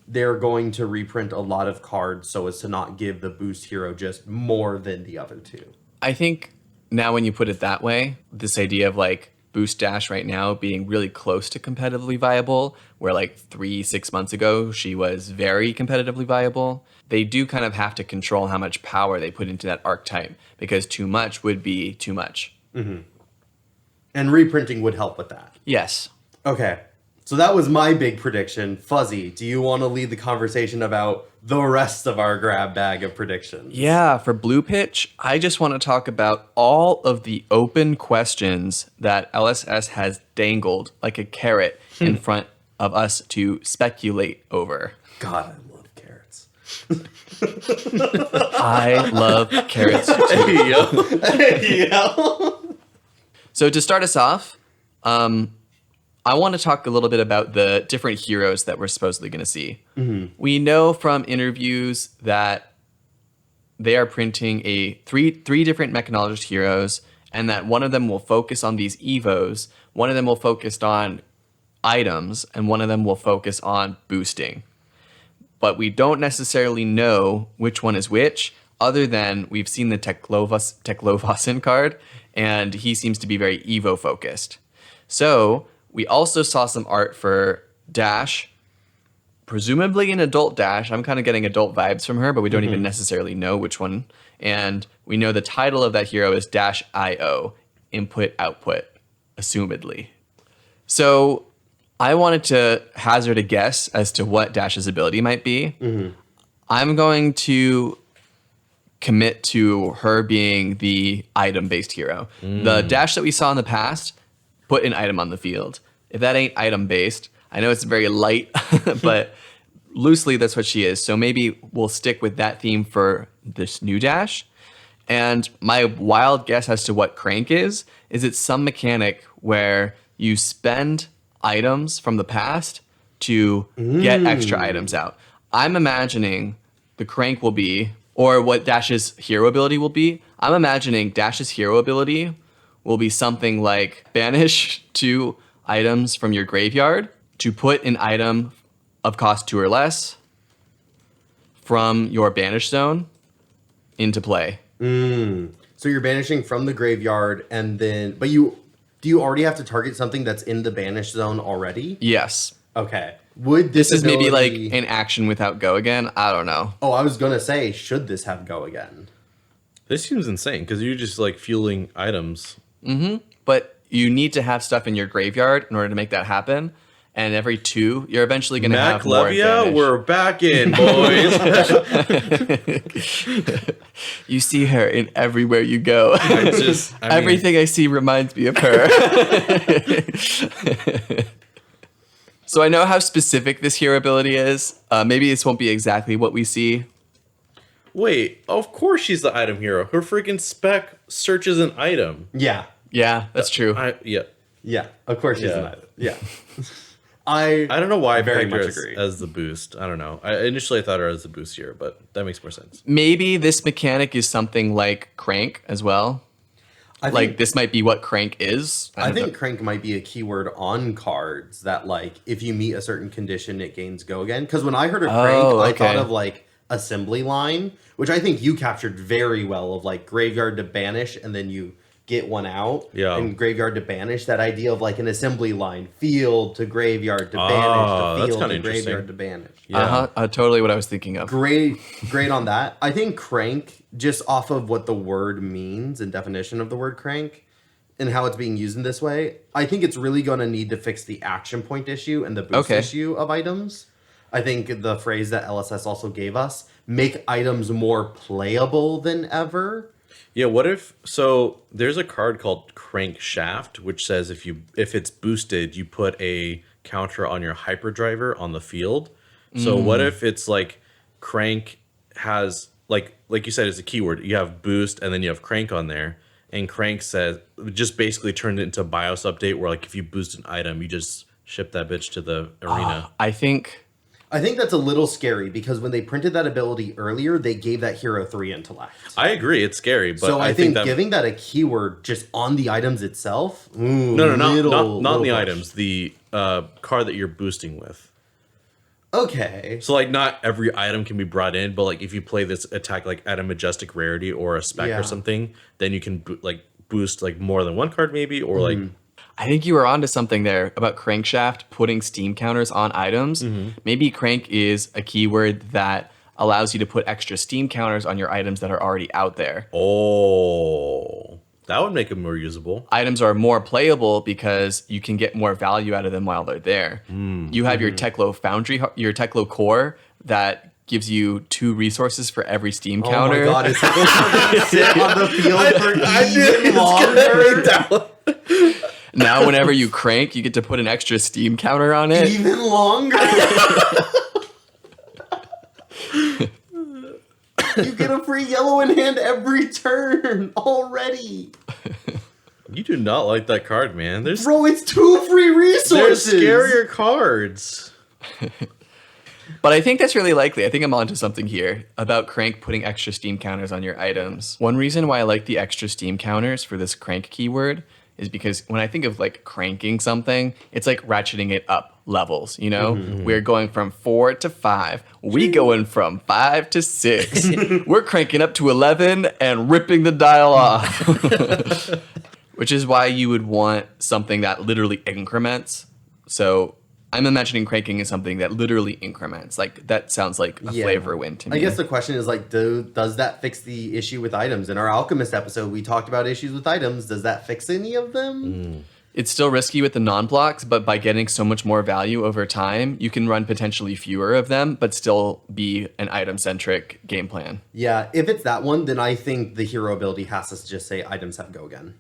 they're going to reprint a lot of cards so as to not give the boost hero just more than the other two. I think now when you put it that way, this idea of like boost Dash right now being really close to competitively viable, where like 3-6 months ago she was very competitively viable, they do kind of have to control how much power they put into that archetype, because too much would be too much. And reprinting would help with that. Yes. Okay. So that was my big prediction. Fuzzy, do you want to lead the conversation about the rest of our grab bag of predictions? Yeah, for Blue Pitch, I just want to talk about all of the open questions that LSS has dangled like a carrot in front of us to speculate over. God, I love carrots. I love carrots too. Hey, yo. So to start us off, I want to talk a little bit about the different heroes that we're supposedly going to see. We know from interviews that they are printing three different Mechanologist heroes, and that one of them will focus on these Evos, one of them will focus on items, and one of them will focus on boosting. But we don't necessarily know which one is which, other than we've seen the Teklovasin card, and he seems to be very Evo focused. So we also saw some art for Dash, presumably an adult Dash. I'm kind of getting adult vibes from her, but we don't even necessarily know which one. And we know the title of that hero is Dash IO, input output, assumedly. So I wanted to hazard a guess as to what Dash's ability might be. I'm going to commit to her being the item-based hero. The Dash that we saw in the past put an item on the field. If that ain't item-based, I know it's very light, but loosely that's what she is. So maybe we'll stick with that theme for this new Dash. And my wild guess as to what Crank is it's some mechanic where you spend items from the past to get extra items out. I'm imagining the Crank will be, or what Dash's hero ability will be, I'm imagining Dash's hero ability will be something like banish 2 items from your graveyard to put an item of cost 2 or less from your banish zone into play. So you're banishing from the graveyard, and then, but do you already have to target something that's in the banish zone already? Yes. Okay. Would this is maybe like an action without go again? I don't know. Oh, I was gonna say, should this have go again? This seems insane because you're just like fueling items. But you need to have stuff in your graveyard in order to make that happen. and every 2, you're eventually going to have more Levia, advantage. we're back in, boys. You see her in everywhere you go. Everything I see reminds me of her. So I know how specific this hero ability is. Maybe this won't be exactly what we see. Wait, of course she's the item hero. Her freaking spec searches an item. Yeah. Yeah, that's true. Yeah. Of course she's an item. Yeah. I don't know why I very pegged her much agree. as the boost. I don't know. Initially I thought her as the boost here, but that makes more sense. Maybe this mechanic is something like Crank as well. Like this might be what Crank is. I think Crank might be a keyword on cards that, like, if you meet a certain condition, it gains go again. Because when I heard of Crank, I thought of, like, assembly line, which I think you captured very well, of, like, graveyard to banish, and then you get one out. Yeah. And graveyard to banish, that idea of, like, an assembly line. Field to graveyard to banish to field to graveyard to banish. Yeah. Totally what I was thinking of. Great on that. I think Crank, just off of what the word means and definition of the word crank and how it's being used in this way, I think it's really going to need to fix the action point issue and the boost issue of items. I think the phrase that LSS also gave us, make items more playable than ever. Yeah, what if, so there's a card called Crank Shaft, which says if it's boosted, you put a counter on your hyperdriver on the field. So what if it's like Crank has, like you said, it's a keyword. You have boost and then you have Crank on there. And Crank says, just basically turned it into a BIOS update where, like, if you boost an item, you just ship that bitch to the arena. I think that's a little scary because when they printed that ability earlier, they gave that hero 3 intellect. I agree, it's scary, but so I think that giving that a keyword just on the items itself. Not on the items. The card that you're boosting with. Okay. So, like, not every item can be brought in, but, like, if you play this attack, like, at a majestic rarity or a spec or something, then you can boost like more than one card maybe, or like. I think you were onto something there about Crankshaft putting Steam counters on items. Maybe Crank is a keyword that allows you to put extra Steam counters on your items that are already out there. Oh, that would make them more usable. Items are more playable because you can get more value out of them while they're there. You have your Teklo Foundry, your Teklo Core that gives you 2 resources for every Steam counter. Oh my god, it's supposed to sit on the field for even longer. Now, whenever you crank, you get to put an extra Steam counter on it. Even longer. You get a free yellow in hand every turn already. You do not like that card, man. Bro, it's 2 free resources. There's scarier cards. But I think that's really likely. I think I'm onto something here about Crank putting extra Steam counters on your items. One reason why I like the extra Steam counters for this Crank keyword is because when I think of like cranking something, it's like ratcheting it up levels, you know? We're going from 4 to 5. We going from 5 to 6. We're cranking up to 11 and ripping the dial off. Which is why you would want something that literally increments. So I'm imagining cranking is something that literally increments. Like, that sounds like a flavor win to me. I guess the question is, like, does that fix the issue with items? In our Alchemist episode, we talked about issues with items. Does that fix any of them? It's still risky with the non-blocks, but by getting so much more value over time, you can run potentially fewer of them, but still be an item-centric game plan. Yeah, if it's that one, then I think the hero ability has to just say items have go again.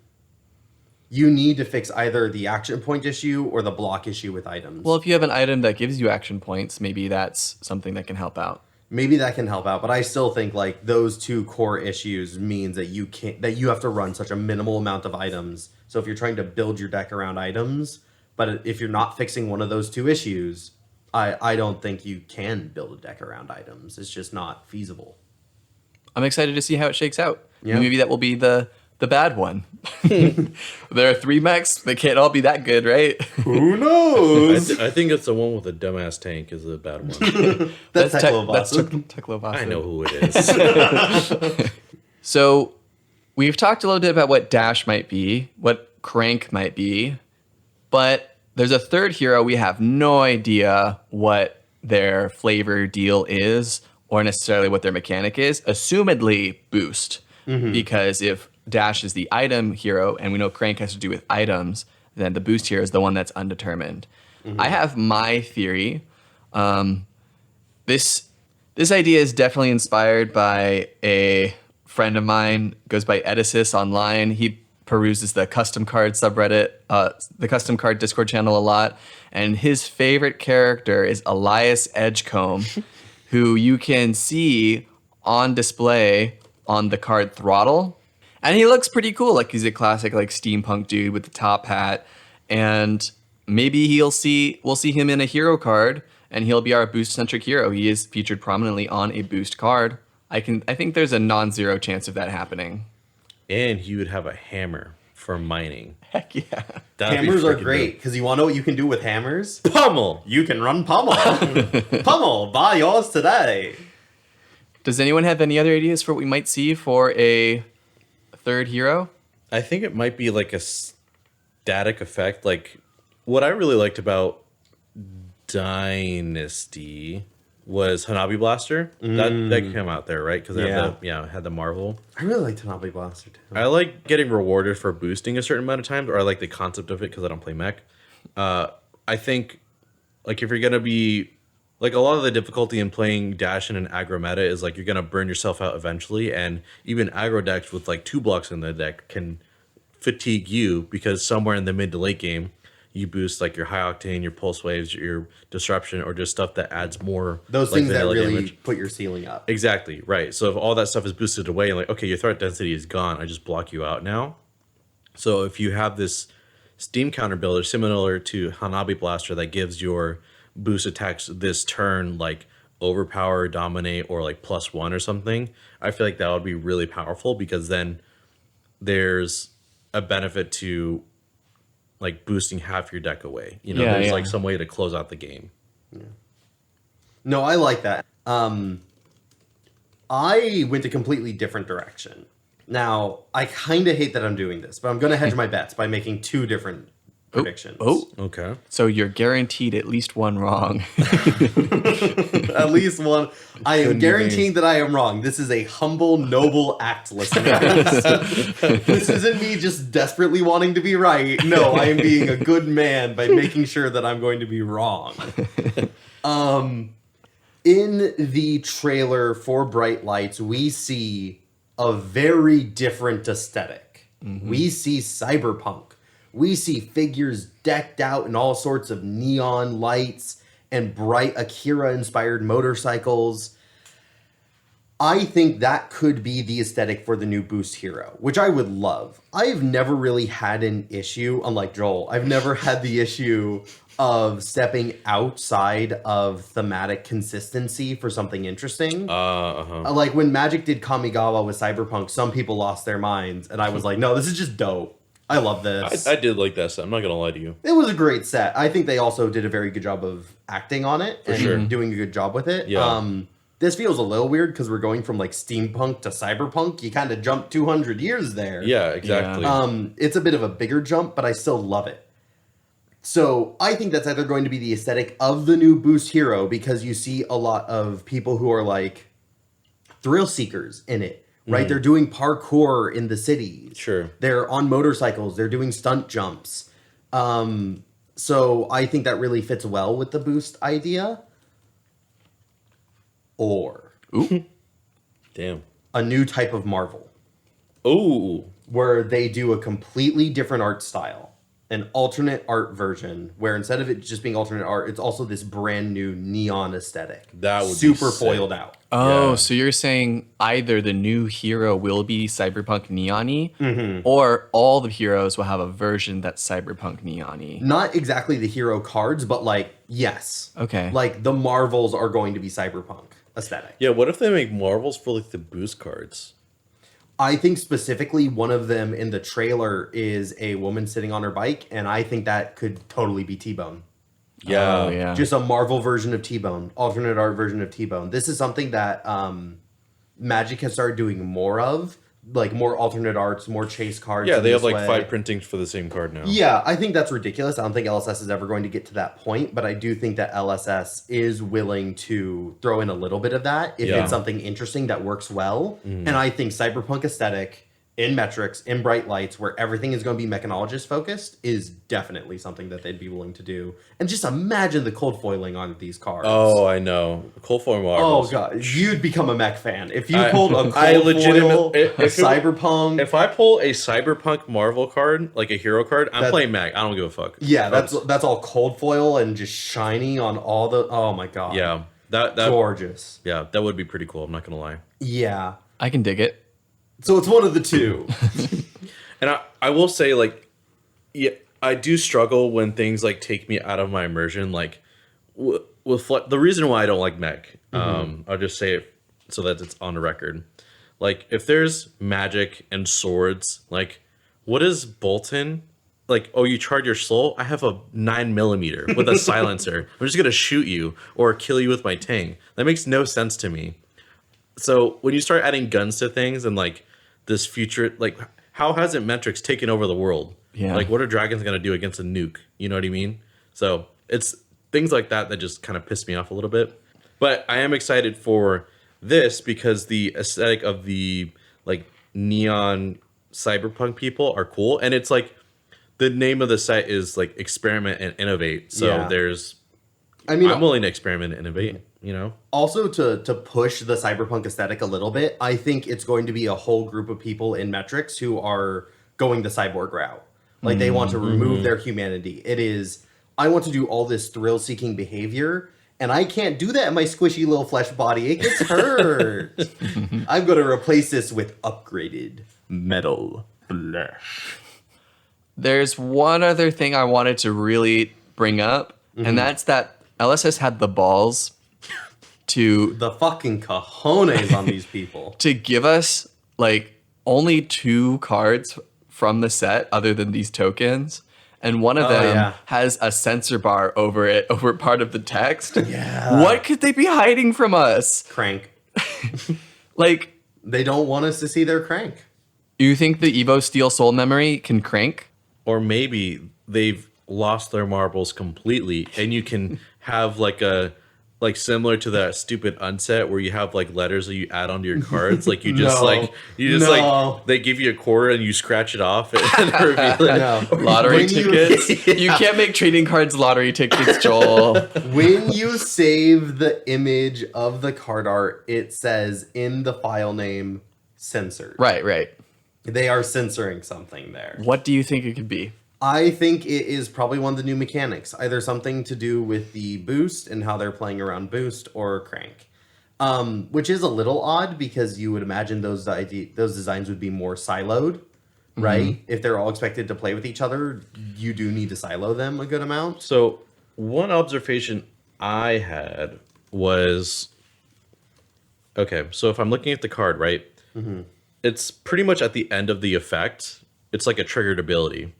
You need to fix either the action point issue or the block issue with items. Well, if you have an item that gives you action points, maybe that's something that can help out. Maybe that can help out, but I still think like those 2 core issues means that you have to run such a minimal amount of items. So if you're trying to build your deck around items, but if you're not fixing one of those 2 issues, I don't think you can build a deck around items. It's just not feasible. I'm excited to see how it shakes out. Yeah. Maybe that will be the bad one. There are 3 mechs. They can't all be that good, right? Who knows? I think it's the one with the dumbass tank is the bad one. That's That's Teklovasa. Teklovasa. I know who it is. So we've talked a little bit about what Dash might be, what Crank might be, but there's a third hero we have no idea what their flavor deal is or necessarily what their mechanic is. Assumedly Boost, because if Dash is the item hero and we know Crank has to do with items, then the Boost hero is the one that's undetermined. I have my theory. This idea is definitely inspired by a friend of mine, goes by Edisys online. He peruses the custom card subreddit, the custom card Discord channel a lot. And his favorite character is Elias Edgecombe, who you can see on display on the card Throttle. And he looks pretty cool. Like he's a classic like steampunk dude with the top hat. And maybe we'll see him in a hero card and he'll be our boost centric hero. He is featured prominently on a boost card. I think there's a non-zero chance of that happening. And he would have a hammer for mining. Heck yeah. Hammers are great because you want to know what you can do with hammers? Pummel. You can run pummel. Pummel, buy yours today. Does anyone have any other ideas for what we might see for a third hero? I think it might be like a static effect. Like what I really liked about Dynasty was Hanabi Blaster. That came out there, right? Because it had the Marvel. I really like Hanabi Blaster too. I like getting rewarded for boosting a certain amount of times, or I like the concept of it because I don't play mech. I think, like, if you're gonna be like a lot of the difficulty in playing Dash in an aggro meta is like you're gonna burn yourself out eventually, and even aggro decks with like 2 blocks in the deck can fatigue you because somewhere in the mid to late game you boost like your high octane, your pulse waves, your disruption, or just stuff that adds more. Those things that really put your ceiling up. Exactly, right. So if all that stuff is boosted away and like, okay, your threat density is gone, I just block you out now. So if you have this steam counter builder similar to Hanabi Blaster that gives your boost attacks this turn like overpower, dominate, or like +1 or something, I feel like that would be really powerful because then there's a benefit to like boosting half your deck away. You know, there's like some way to close out the game. Yeah. No, I like that. I went a completely different direction. Now, I kind of hate that I'm doing this, but I'm going to hedge my bets by making 2 different predictions. Oh, okay. So you're guaranteed at least one wrong. At least one. I am guaranteeing that I am wrong. This is a humble, noble act, listeners. This isn't me just desperately wanting to be right. No, I am being a good man by making sure that I'm going to be wrong. In the trailer for Bright Lights, we see a very different aesthetic. We see cyberpunk. We see figures decked out in all sorts of neon lights and bright Akira-inspired motorcycles. I think that could be the aesthetic for the new Boost hero, which I would love. I've never really had an issue, unlike Joel, I've never had the issue of stepping outside of thematic consistency for something interesting. Like when Magic did Kamigawa with Cyberpunk, some people lost their minds, and I was like, no, this is just dope. I love this. I did like that set. I'm not going to lie to you. It was a great set. I think they also did a very good job of acting on it and doing a good job with it. Yeah. This feels a little weird because we're going from like steampunk to cyberpunk. You kind of jump 200 years there. Yeah, exactly. It's a bit of a bigger jump, but I still love it. So I think that's either going to be the aesthetic of the new Boost hero because you see a lot of people who are like thrill seekers in it. Right, they're doing parkour in the cities. Sure, they're on motorcycles. They're doing stunt jumps. So I think that really fits well with the Boost idea. Or, damn, a new type of Marvel. Ooh, where they do a completely different art style, an alternate art version, where instead of it just being alternate art, it's also this brand new neon aesthetic. That would super be foiled out. Oh, so you're saying either the new hero will be cyberpunk neon-y, or all the heroes will have a version that's cyberpunk neon-y? Not exactly the hero cards, but like, yes. Okay. Like the Marvels are going to be cyberpunk aesthetic. Yeah, what if they make Marvels for like the Boost cards? I think specifically one of them in the trailer is a woman sitting on her bike, and I think that could totally be T-Bone. Yeah. Oh, yeah. Just a Marvel version of T-Bone, alternate art version of T-Bone. This is something that Magic has started doing more of, like more alternate arts, more chase cards. Yeah, they have like 5 printings for the same card now. Yeah, I think that's ridiculous. I don't think LSS is ever going to get to that point, but I do think that LSS is willing to throw in a little bit of that if it's something interesting that works well. And I think cyberpunk aesthetic in metrics, in bright lights, where everything is going to be mechanologist focused, is definitely something that they'd be willing to do. And just imagine the cold foiling on these cards. Oh, I know. Cold foil Oh marbles. god, you'd become a mech fan if you pulled a cold foil, cyberpunk. If I pull a cyberpunk Marvel card, like a hero card, I'm playing mech. I don't give a fuck. Yeah, that's all cold foil and just shiny on all the. Oh my god. Yeah, that gorgeous. Yeah, that would be pretty cool. I'm not gonna lie. Yeah, I can dig it. so it's one of the two. And I will say, like, yeah, I do struggle when things like take me out of my immersion. Like, the reason why I don't like mech, I'll just say it so that it's on the record. Like, if there's magic and swords, like, what is Bolton? Like, oh, you charge your soul? I have a 9mm with a silencer. I'm just gonna shoot you or kill you with my tang. That makes no sense to me. So when you start adding guns to things and like this future, like, how hasn't metrics taken over the world? Yeah. Like, what are dragons gonna do against a nuke? You know what I mean? So it's things like that that just kind of piss me off a little bit. But I am excited for this because the aesthetic of the like neon cyberpunk people are cool, and it's like the name of the set is like experiment and innovate. So I'm willing to experiment and innovate. You know. Also, to push the cyberpunk aesthetic a little bit, I think it's going to be a whole group of people in metrics who are going the cyborg route. Like, they want to remove their humanity. It is, I want to do all this thrill-seeking behavior, and I can't do that in my squishy little flesh body. It gets hurt. I'm going to replace this with upgraded metal flesh. There's one other thing I wanted to really bring up, and that's that LSS had the balls to the fucking cojones on these people to give us like only 2 cards from the set other than these tokens, and one of them has a censor bar over it, over part of the text. Yeah, what could they be hiding from us? Crank. Like, they don't want us to see their crank. You think the Evo Steel Soul Memory can crank? Or maybe they've lost their marbles completely, and you can have like a similar to that stupid unset where you have like letters that you add onto your cards. Like you just like they give you a quarter and you scratch it off and reveal it. No. Lottery tickets. You can't make trading cards lottery tickets, Joel. When you save the image of the card art, it says in the file name censored. Right. They are censoring something there. What do you think it could be? I think it is probably one of the new mechanics, either something to do with the boost and how they're playing around boost, or crank, which is a little odd because you would imagine those designs would be more siloed, right? If they're all expected to play with each other, you do need to silo them a good amount. So one observation I had was, okay, so if I'm looking at the card, right, it's pretty much at the end of the effect. It's like a triggered ability.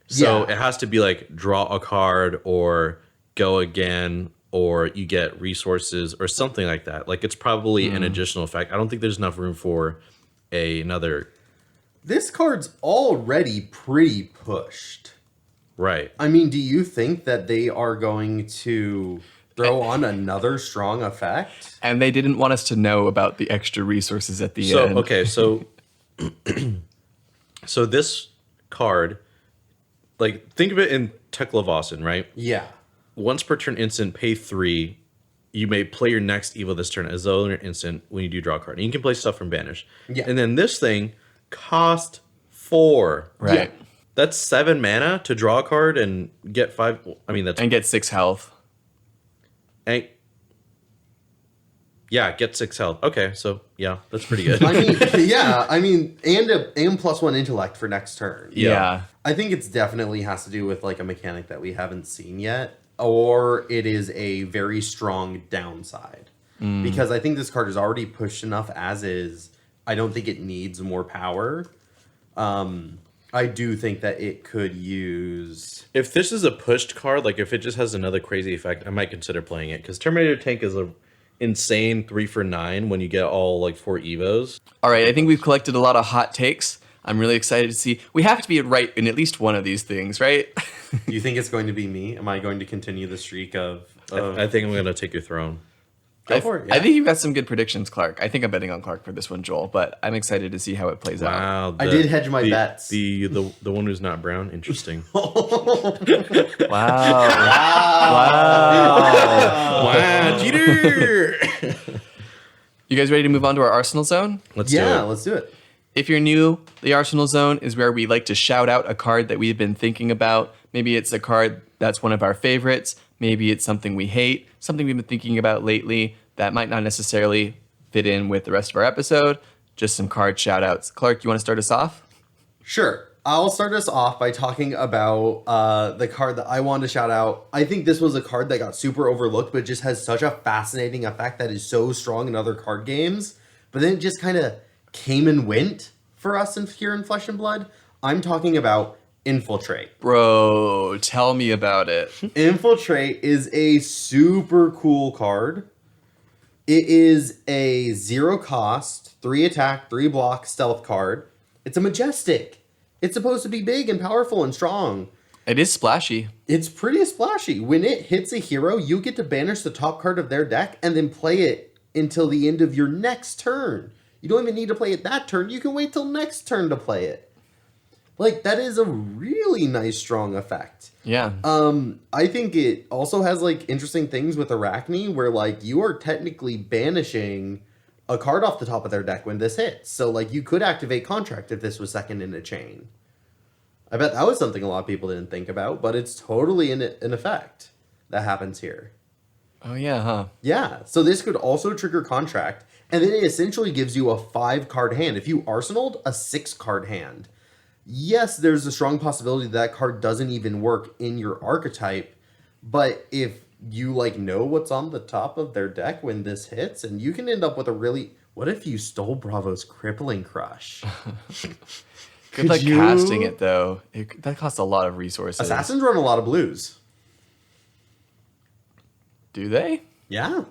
So it has to be like draw a card or go again, or you get resources or something like that. Like, it's probably an additional effect. I don't think there's enough room for another. This card's already pretty pushed. Right. I mean, do you think that they are going to throw on another strong effect? And they didn't want us to know about the extra resources at the end. Okay, so so this card, like, think of it in Teklevossen, right? Yeah. Once per turn instant, pay 3. You may play your next Evo this turn as though in your instant when you do draw a card. And you can play stuff from Banish. Yeah. And then this thing cost 4. Right. Yeah. That's 7 mana to draw a card and get 5. I mean, that's... And get 6 health. And, yeah, get 6 health. Okay, so, yeah, that's pretty good. I mean, and +1 intellect for next turn. Yeah. I think it's definitely has to do with like a mechanic that we haven't seen yet, or it is a very strong downside. Because I think this card is already pushed enough as is. I don't think it needs more power. I do think that it could use... If this is a pushed card, like if it just has another crazy effect, I might consider playing it. Because Terminator Tank is a insane 3 for 9 when you get all like 4 Evos. All right, I think we've collected a lot of hot takes. I'm really excited to see. We have to be right in at least one of these things, right? You think it's going to be me? Am I going to continue the streak of... I think I'm going to take your throne. Go for it. Yeah. I think you've got some good predictions, Clark. I think I'm betting on Clark for this one, Joel, but I'm excited to see how it plays out. Wow. I did hedge my bets. The one who's not brown. Interesting. Wow. Wow, cheater! You guys ready to move on to our Arsenal zone? Let's do it. Let's do it. If you're new, the Arsenal Zone is where we like to shout out a card that we've been thinking about. Maybe it's a card that's one of our favorites. Maybe it's something we hate, something we've been thinking about lately that might not necessarily fit in with the rest of our episode. Just some card shout outs. Clark, you want to start us off? Sure. I'll start us off by talking about the card that I wanted to shout out. I think this was a card that got super overlooked, but just has such a fascinating effect that is so strong in other card games. But then it just kind of came and went for us here in Flesh and Blood. I'm talking about Infiltrate. Bro, tell me about it. Infiltrate is a super cool card. It is a 0 cost, 3 attack, 3 block stealth card. It's a majestic. It's supposed to be big and powerful and strong. It is splashy. It's pretty splashy. When it hits a hero, you get to banish the top card of their deck and then play it until the end of your next turn. You don't even need to play it that turn. You can wait till next turn to play it. Like, that is a really nice, strong effect. Yeah. I think it also has, like, interesting things with Arachne where, like, you are technically banishing a card off the top of their deck when this hits. So, like, you could activate Contract if this was second in a chain. I bet that was something a lot of people didn't think about, but it's totally an effect that happens here. Oh, yeah, huh? Yeah. So this could also trigger Contract, and then it essentially gives you a 5-card hand. If you arsenaled, a 6-card hand. Yes, there's a strong possibility that card doesn't even work in your archetype, but if you, like, know what's on the top of their deck when this hits, and you can end up with a really... What if you stole Bravo's Crippling Crush? Good luck casting it, though. That costs a lot of resources. Assassins run a lot of blues. Do they? Yeah.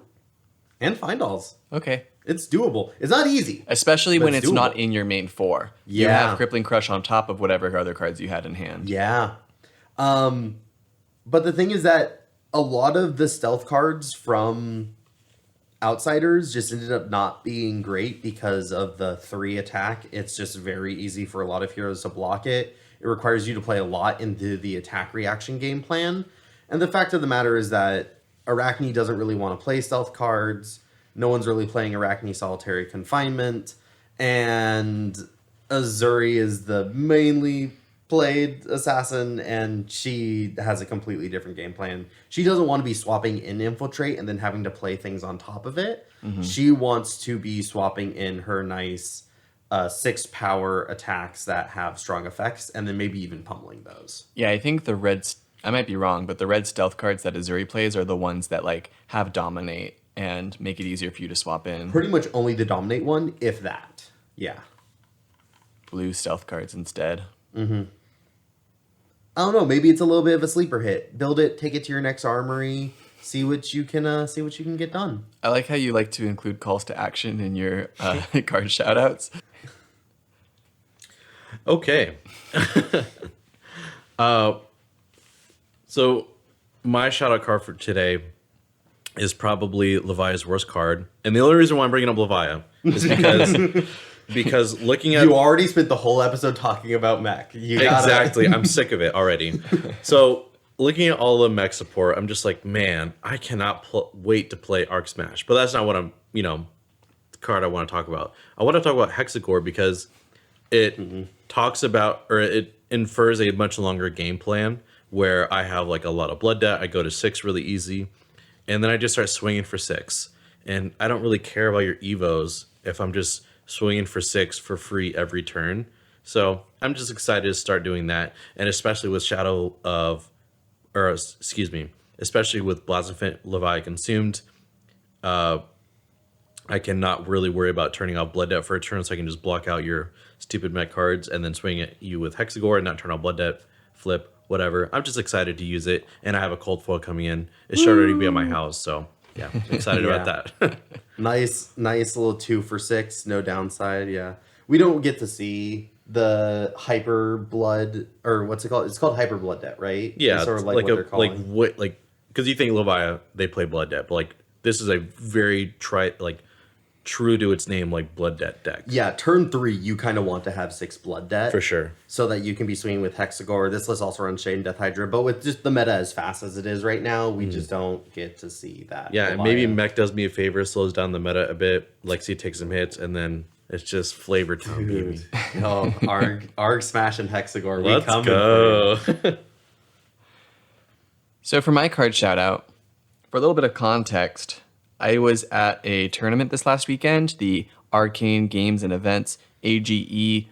And Findalls. Okay. It's doable. It's not easy. Especially when it's doable. not in your main 4. You Yeah. have Crippling Crush on top of whatever other cards you had in hand. Yeah. But the thing is that a lot of the stealth cards from Outsiders just ended up not being great because of the 3 attack. It's just very easy for a lot of heroes to block it. It requires you to play a lot into the attack reaction game plan. And the fact of the matter is that Arachne doesn't really want to play stealth cards. No one's really playing Arachne Solitary Confinement. And Azuri is the mainly played assassin, and she has a completely different game plan. She doesn't want to be swapping in Infiltrate and then having to play things on top of it. Mm-hmm. She wants to be swapping in her nice 6 power attacks that have strong effects, and then maybe even pummeling those. Yeah, I think the red... I might be wrong, but the red stealth cards that Azuri plays are the ones that, like, have Dominate and make it easier for you to swap in. Pretty much only the Dominate one, if that. Yeah. Blue stealth cards instead. Mm-hmm. I don't know. Maybe it's a little bit of a sleeper hit. Build it, take it to your next armory, see what you can get done. I like how you like to include calls to action in your card shoutouts. Okay. So my shout-out card for today is probably Levia's worst card. And the only reason why I'm bringing up Levia is because looking at... You already spent the whole episode talking about mech. Exactly. I'm sick of it already. So looking at all the mech support, I'm just like, man, I cannot wait to play Arc Smash. But that's not what the card I want to talk about. I want to talk about Hexagore because it talks about, or it infers a much longer game plan where I have like a lot of blood debt. I go to 6 really easy. And then I just start swinging for 6. And I don't really care about your Evos if I'm just swinging for 6 for free every turn. So I'm just excited to start doing that. And especially with especially with Blasphemous Levi Consumed, I cannot really worry about turning off Blood Debt for a turn, so I can just block out your stupid mech cards and then swing at you with Hexagore and not turn on Blood Debt, flip, whatever. I'm just excited to use it, and I have a cold foil coming in. It should already be at my house, so yeah, I'm excited about that. Nice little 2 for 6, no downside. Yeah, we don't get to see the hyper blood, or what's it called? It's called hyper blood debt, right? Yeah, it's sort of like what they're calling. because you think Levia, they play Blood Debt, but like this is a very true to its name, like blood debt deck. Yeah, turn 3, you kind of want to have 6 blood debt. For sure. So that you can be swinging with Hexagore. This list also runs Shade and Death Hydra, but with just the meta as fast as it is right now, we just don't get to see that. Yeah, and maybe Mech does me a favor, slows down the meta a bit. Lexi takes some hits, and then it's just Flavor Town, baby. Oh, Arg Smash and Hexagore. Let's go. So for my card shout out, for a little bit of context, I was at a tournament this last weekend, the Arcane Games and Events AGE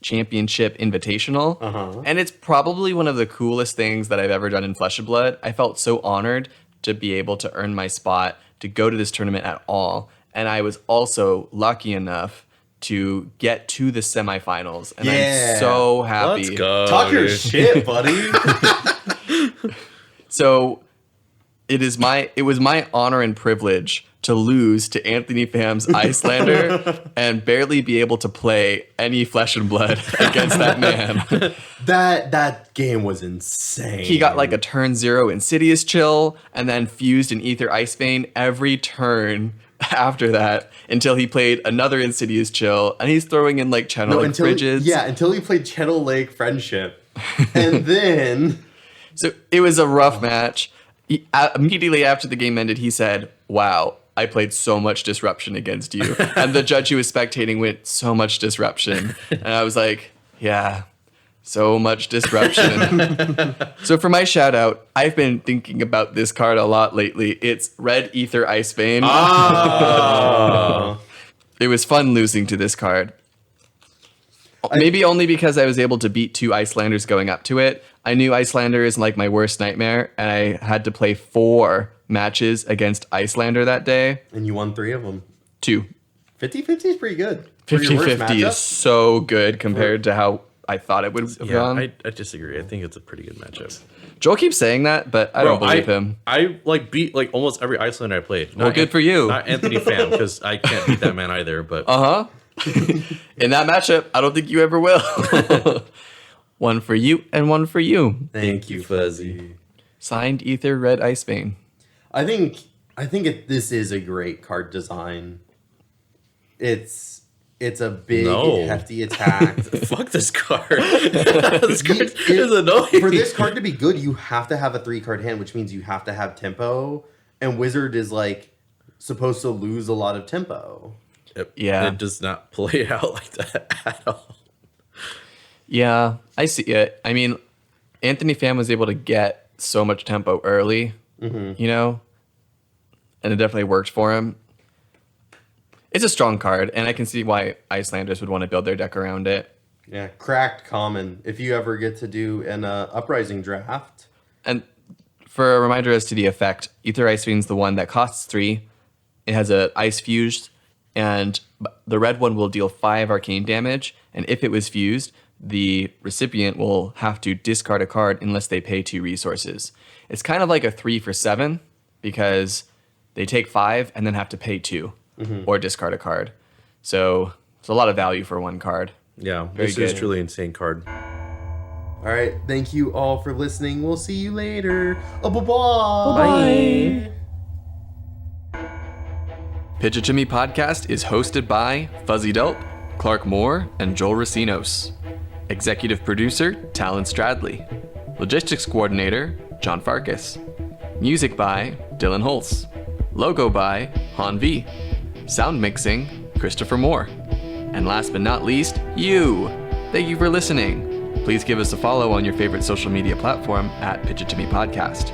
Championship Invitational. And it's probably one of the coolest things that I've ever done in Flesh and Blood. I felt so honored to be able to earn my spot to go to this tournament at all. And I was also lucky enough to get to the semifinals. And I'm so happy. Let's go. Talk your shit, buddy. So it was my honor and privilege to lose to Anthony Pham's Icelander and barely be able to play any Flesh and Blood against that man. That game was insane. He got like a turn 0 Insidious Chill and then fused an Ether Icebane every turn after that until he played another Insidious Chill, and he's throwing in like Channel Lake Fridges. Until he played Channel Lake Friendship. And then... So it was a rough match. Immediately after the game ended, he said, "Wow, I played so much Disruption against you." And the judge who was spectating went, "So much Disruption." And I was like, yeah, so much Disruption. So for my shout out, I've been thinking about this card a lot lately. It's Red Ether Icebane. Oh. It was fun losing to this card. Maybe only because I was able to beat 2 Icelanders going up to it. I knew Icelander is like my worst nightmare, and I had to play 4 matches against Icelander that day. And you won 3 of them. 2. 50-50 is pretty good. For your worst 50-50 matchup. is so good compared to how I thought it would have gone. I disagree. I think it's a pretty good matchup. Joel keeps saying that, but I don't believe him. I beat almost every Icelander I played. Well, good for you. Not Anthony Pham, because I can't beat that man either. But In that matchup, I don't think you ever will. One for you and one for you. Thank you, Fuzzy. Signed Ether Red Icebane. I think this is a great card design. It's a big, hefty attack. Fuck this card. This card is annoying. For this card to be good, you have to have a 3-card hand, which means you have to have tempo. And Wizard is supposed to lose a lot of tempo. It does not play out like that at all. Yeah, I see it. I mean, Anthony Pham was able to get so much tempo early, and it definitely worked for him. It's a strong card, and I can see why Icelanders would want to build their deck around it. Yeah, cracked common. If you ever get to do an Uprising draft. And for a reminder as to the effect, Ether Icebane's the one that costs 3. It has a Ice Fused, and the red one will deal 5 arcane damage, and if it was fused, the recipient will have to discard a card unless they pay 2 resources. It's kind of like a 3 for 7 because they take 5 and then have to pay 2 or discard a card. So it's a lot of value for 1 card. Yeah, Very this is good. truly an insane card. All right, thank you all for listening. We'll see you later. Bye-bye. Pitch It To Me podcast is hosted by Fuzzy Delp, Clark Moore, and Joel Recinos. Executive producer, Talon Stradley. Logistics coordinator, John Farkas. Music by Dillon Hulse. Logo by Han V. Sound mixing, Christopher Moore. And last but not least, you. Thank you for listening. Please give us a follow on your favorite social media platform at Pitch It To Me Podcast.